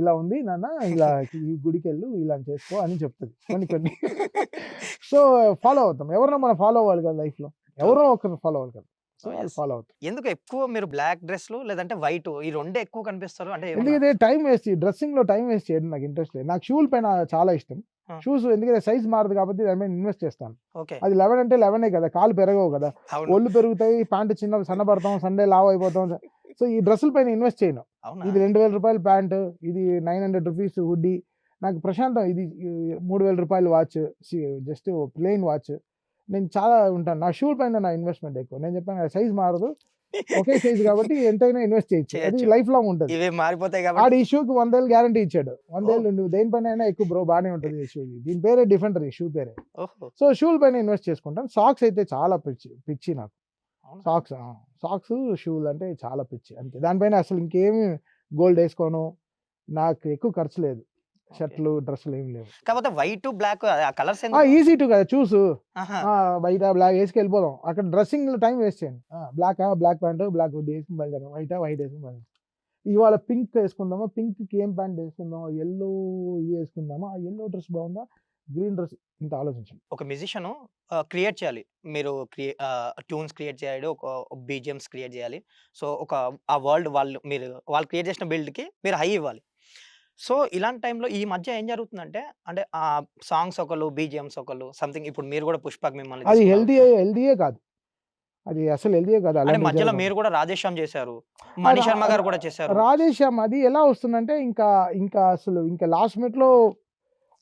ఇలా ఉంది నాన్న, ఇలా ఈ గుడికెళ్ళు, ఇలా చేసుకో అని చెప్తది. కొన్ని. సో, ఫాలో అవుతాం. ఎవరినో మనం ఫాలో అవ్వాలి కదా లైఫ్‌లో. ట్రూ. ఎవరో ఒకరిని ఫాలో అవ్వాలి కదా! సో, ఓహ్! అది యెస్. ఫాలో అవుతాం. ఎందుకు ఎక్కువ మీరు బ్లాక్ డ్రెస్‌లు లేదంటే వైటు ఈ రెండే ఎక్కువ కనిపిస్తారు? అంటే ఏమన్నా ఎందుకంటే డ్రెస్సింగ్‌లో టైం వేస్ట్ చేయడం నాకు ఇంట్రెస్ట్ లేదు. నాకు షూల పైన చాలా ఇష్టం. ఆ! షూస్ ఎందుకంటే సైజ్ మారదు కాబట్టి దాని మీద ఇన్వెస్ట్ చేస్తాను. ఓకే. అది 11 అంటే 11 కదా! కాళ్ళు పెరగవు కదా! అవును. ఒళ్ళు పెరుగుతాయి, ప్యాంట్ సన్నబడతాం, సండే లావు అయిపోతాం. సో, ఈ డ్రెస్సుల పైన ఇన్వెస్ట్ చేయను. అవునా? ఇది రూ. 2000 ప్యాంట్, ఇది ₹900 హుడ్డీ. నాకు ప్రశాంతం. ఇది రూ. 3000 watch, see just plain watch. నేను చాలా ఉంటాను. నా షూ పైన నా ఇన్వెస్ట్‌మెంట్ ఎక్కువ. నేను చెప్పాను కదా! సైజ్ మారదు. ఒకే సైజ్ కాబట్టి ఎంతైనా ఇన్వెస్ట్ చేయొచ్చు. అది చేయొచ్చు. లైఫ్ లాంగ్ ఉంటది. ఇవి మారిపోతాయి ఆడు కాబట్టి ఈ షూకి 100 ఏళ్ళు గ్యారంటీ ఇచ్చాడు. 100 ఓహ్! ఏళ్ళు నువ్వు దేనిపైనైనా ఎక్కువ బ్రో బానే ఉంటది ఈ షూది. దీని పేరే డిఫెండర్, ఈ షూ పేరే. ఓహో! సో, షూల పైన ఇన్వెస్ట్ చేసుకుంటాను. సాక్స్ అయితే చాలా పిచ్చి నాకు. అవునా? సాక్స్ సాక్స్, షూలు అంటే చాలా పిచ్చి అంతే. దానిపైన అసలు ఇంకేమి గోల్డ్ ఏసుకోను. నాకు ఎక్కువ ఖర్చు లేదు. ఓకే. షర్ట్‌లు, డ్రెస్సులు ఏమి లేవు. కాకపోతే వైటు, బ్లాకు ఆ కలర్స్ ఎందుకు? ఈజీ టు కదా! చూసు. ఆహా! వైటా, బ్లాక్ ఏసుకెళ్ళిపోదాం. అక్కడ డ్రెస్సింగ్‌లో టైం వేస్ట్ చేయండి. బ్లాక్ ప్యాంటు, బ్లాక్ హుడ్డీ ఏసుకొని బయలుదేరాం. వైట్ ఏసుకొని బయలుదేరాం. ఇవాళ పింక్ ఏసుకుందామా? పింక్‌కి ఏం ప్యాంట్ ఏసుకుందామా? యెల్లో ఇది ఏసుకుందామా? ఆ యెల్లో డ్రెస్ బాగుందా? గ్రీన్ డ్రెస్ ఇంత ఆలోచించండి. ఒక మ్యూజిషియను క్రియేట్ చేయాలి. మీరు ట్యూన్స్ క్రియేట్ చేయాలి. ఒక బీజీఎమ్స్ క్రియేట్ చేయాలి. సో, ఆ వరల్డ్ వాళ్ళు క్రియేట్ చేసిన బిల్డ్‌కి మీరు హై ఇవ్వాలి. సో, ఇలాంటి టైంలో ఈ మధ్య ఏం జరుగుతుందంటే, అంటే సాంగ్స్ ఒకళ్ళు, బీజీఎమ్స్ ఒకళ్ళు సంథింగ్ ఇప్పుడు మీరు కూడా 'పుష్పకి' మిమ్మల్ని అది తీసుకున్నారు. హెల్తీయే కాదు. అది అసలు హెల్తీయే కాదు. అంటే అలాంటివి మధ్యలో జరగడం. మీరు కూడా 'రాధేశ్యామ్' చేశారు. ఆ! 'మణి రా శర్మ' రా గారు కూడా చేశారు. 'రాధేశ్యామ్' అది ఎలా వస్తుందంటే ఇంకా అసలు లాస్ట్ మినిట్‌లో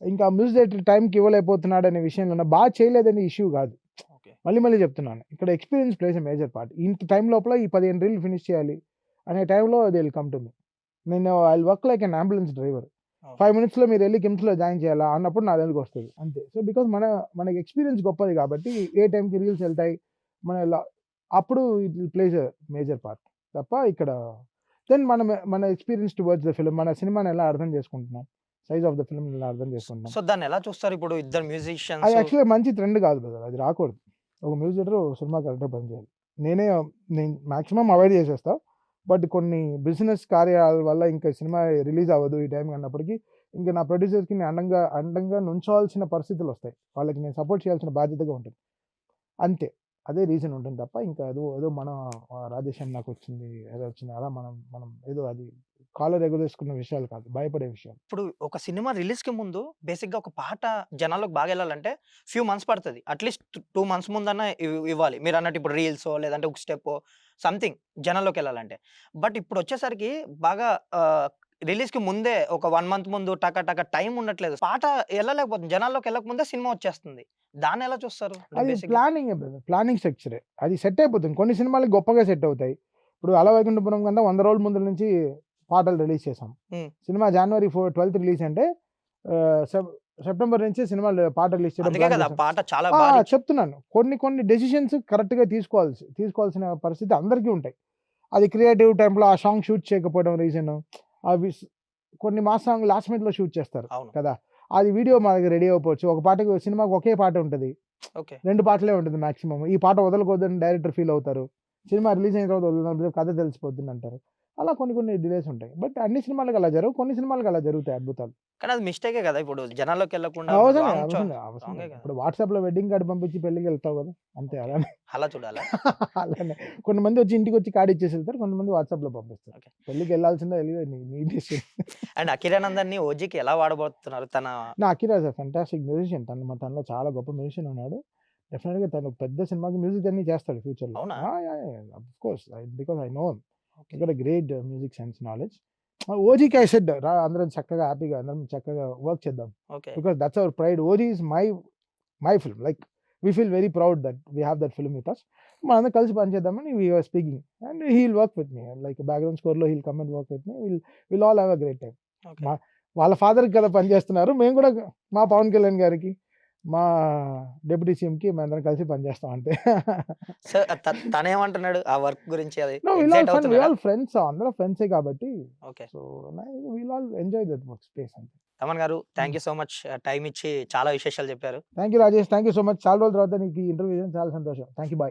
ఇంకా మ్యూజిక్ డైరెక్టర్ టైంకి ఇవ్వలేకపోతున్నాడనే విషయంలోనే బాగా చేయలేదనే ఇష్యూ కాదు. ఓకే. మళ్ళీ చెప్తున్నాను. ఇక్కడ experience plays a major part. ఇంత టైం లోపల ఈ 15 రీల్లు ఫినిష్ చేయాలి అనే టైంలో they will come to me. I will work like an ambulance driver. Oh! 5 మినిట్స్‌లో మీరెళ్లి కిమ్స్‌లో జాయిన్ చేయాలా అన్నప్పుడు నా దగ్గరికొస్తది. అంతే. సో, బికాజ్ మనకి ఎక్స్‌పీరియన్స్ గొప్పది కాబట్టి ఏ టైంకి రీల్స్ ఎళ్తాయి. మన ల అప్పుడు it will place a major part. తప్ప ఇక్కడ మన ఎక్స్‌పీరియన్స్ టువర్డ్స్ ద ఫిల్మ్, మన సినిమాని ఎలా అర్థం చేసుకుంటున్నాం. సైజ్ ఆఫ్ ద ఫిల్మ్‌ని ఎలా అర్థం చేసుకుంటున్నాం. సో, దాన్నెలా చూస్తారు ఇప్పుడు ఇద్దరు అది మ్యూజిషియన్స్? యాక్చువల్‌గా మంచి ట్రెండ్ కాదు బ్రదర్. అది రాకూడదు. ఒక మ్యూజిక్ డైరెక్టర్ ఒక సినిమా కరెక్ట్‌గా పనిచేయాలి. నేను మాక్సిమం అవాయిడ్ చేసేస్తా. బట్ కొన్ని బిజినెస్ కార్యాల వల్ల ఇంకా సినిమా రిలీజ్ అవ్వదు ఈ టైంకి అన్నప్పటికి, ఇంక నా ప్రొడ్యూసర్స్‌కి నేను అండంగా నుంచోవాల్సిన పరిస్థితులొస్తాయి. వాళ్ళకి నేను సపోర్ట్ చేయాల్సిన బాధ్యతగా ఉంటుంది. అంతే. అదే రీజన్ ఉంటుంది తప్ప ఇంకా ఏదో మనం 'రాధేశ్యామ్' నాకొచ్చింది, ఏదో వచ్చింది అలా మనం మనం ఏదో అది కాలర్ ఎగరేసుకున్న విషయాలు కాదు. భయపడే విషయాలు. ఇప్పుడు ఒక సినిమా రిలీజ్‌కి ముందు బేసిక్‌గా ఒక పాట జనాల్లోకి బాగా ఎళ్ళాలంటే ఫ్యూ మంత్స్ పడతది. అట్‌లీస్ట్ 2 మంత్స్ ముందన్నా ఇవ్వాలి. మీరన్నట్టు ఇప్పుడు రీల్సో లేదంటే ఒక స్టెప్పో సంథింగ్ జనాల్లోకెళ్ళాలంటే. బట్ ఇప్పుడొచ్చేసరికి బాగా రిలీజ్‌కి ముందే ఒక 1 మంత్ ముందు టక టైం ఉండట్లేదు. పాట ఎళ్ళలేకపోతుంది. జనాల్లోకి ఎళ్ళకముందే సినిమా వచ్చేస్తుంది. దాన్నెలా చూస్తారు? అంటే అది బేసిక్‌గా ప్లానింగే బ్రదర్. ప్లానింగ్ స్ట్రక్చరే. అది సెట్ అయిపోతుంది. కొన్ని సినిమాలకి గొప్పగా సెట్ అవుతాయి. ఇప్పుడు 'అల వైకుంఠపురం' కన్నా 100 రోజుల ముందు నుంచి పాటలు రిలీజ్ చేసాం. హ్మ్. సినిమా జనవరి 12థ్ రిలీజ్ అంటే సెప్టెంబర్ నుంచి సినిమాలు పాట రిలీజ్ చేయడం అందుకే ప్లాన్ కదా! చేసాం. పాట చాలా ఆ! భారీ చెప్తున్నాను. కొన్ని డెసిషన్స్ కరెక్ట్‌గా తీసుకోవాల్సిన పరిస్థితి అందరికీ ఉంటాయి. అది క్రియేటివ్ టైమ్‌లో ఆ సాంగ్ షూట్ చేయకపోవడం రీజను. అవి కొన్ని మాస్ సాంగ్ లాస్ట్ మినిట్‌లో షూట్ చేస్తారు అవును. కదా! అది వీడియో మా దగ్గర రెడీ అవ్వకపోవచ్చు. ఒక పాటకి సినిమాకి ఒకే పాట ఉంటది. ఓకే. 2 పాటలే ఉంటుంది మాక్సిమం. ఈ పాట వదలకూడదని డైరెక్టర్ ఫీల్ అవుతారు. సినిమా రిలీజ్ అయిన తర్వాత వదులుదాం కథ తెలిసిపోతుందంటారు. అలా కొన్ని డిలేస్ ఉంటాయి. బట్ అన్ని సినిమాలకి అలా జరగవు. కొన్ని సినిమాలకి అలా జరుగుతాయి అద్భుతాలు. కానీ అది మిస్టేకే కదా! ఇప్పుడు జనాల్లోకి ఎళ్ళకుండా అవసరమే, రాంగ్ చా అవసరం రాంగే లేదు. కదా! ఇప్పుడు వాట్సాప్‌లో వెడ్డింగ్ కార్డ్ పంపించి పెళ్ళికెళ్తావు కదా! అంతే ఓకే. అలానే. అలా చూడాలా? అలానే. కొంతమంది వచ్చి ఇంటికొచ్చి కార్డ్ ఇచ్చేసి వెళ్తారు. కొంతమంది వాట్సాప్‌లో పంపిస్తారు. ఓకే. పెళ్ళికెళ్ళాల్సిందే నీ డెసిషన్. అండ్ 'అకిరానందన్‌ని' ఓజీకి ఎలా వాడబోతున్నారు? తన Akira is a fantastic musician. తనలో చాలా గొప్ప మ్యూజిషియన్ ఉన్నాడు. డెఫినిట్‌గా తను పెద్ద సినిమాకి మ్యూజిక్ అన్నీ చేస్తాడు ఫ్యూచర్‌లో. అవునా? Yeah! Of course. Because I know him. Okay. He got a great music sense knowledge. ఓజీకి ఐ సెడ్ రా అందరం చక్కగా హ్యాపీగా అందరం చక్కగా వర్క్ చేద్దాం. Okay. Because that's our pride. OG is my film. Like we feel very proud that we have that film with us. మనందరం కలిసి పనిచేద్దామని we are speaking. And he will work with me. Like background స్కోర్‌లో he will come and work with me. Will all have a great time. Okay. మా వాళ్ళ ఫాదర్‌కి కదా పనిచేస్తున్నారు. మేము కూడా మా పవన్ కళ్యాణ్ గారికి, మా డిప్యూటీ సీఎంకి మేమందరం కలిసి పనిచేస్తాం అంతే. సో, తనేమంటున్నాడు? ఆ వర్క్ గురించి అది no will all excite fun. We అవుతున్నాడా? All friends. అందరం ఫ్రెండ్సే కాబట్టి. Okay. So, will all enjoy that work space అంతే. తమన్ గారు thank you so much time ఇచ్చి చాలా విశేషాలు చెప్పారు. Thank you Rajesh. Thank you so much. చాలా రోజుల తర్వాత నీకు ఈ ఇంటర్వ్యూ ఇవ్వడం చాలా సంతోషం. Thank you. బై.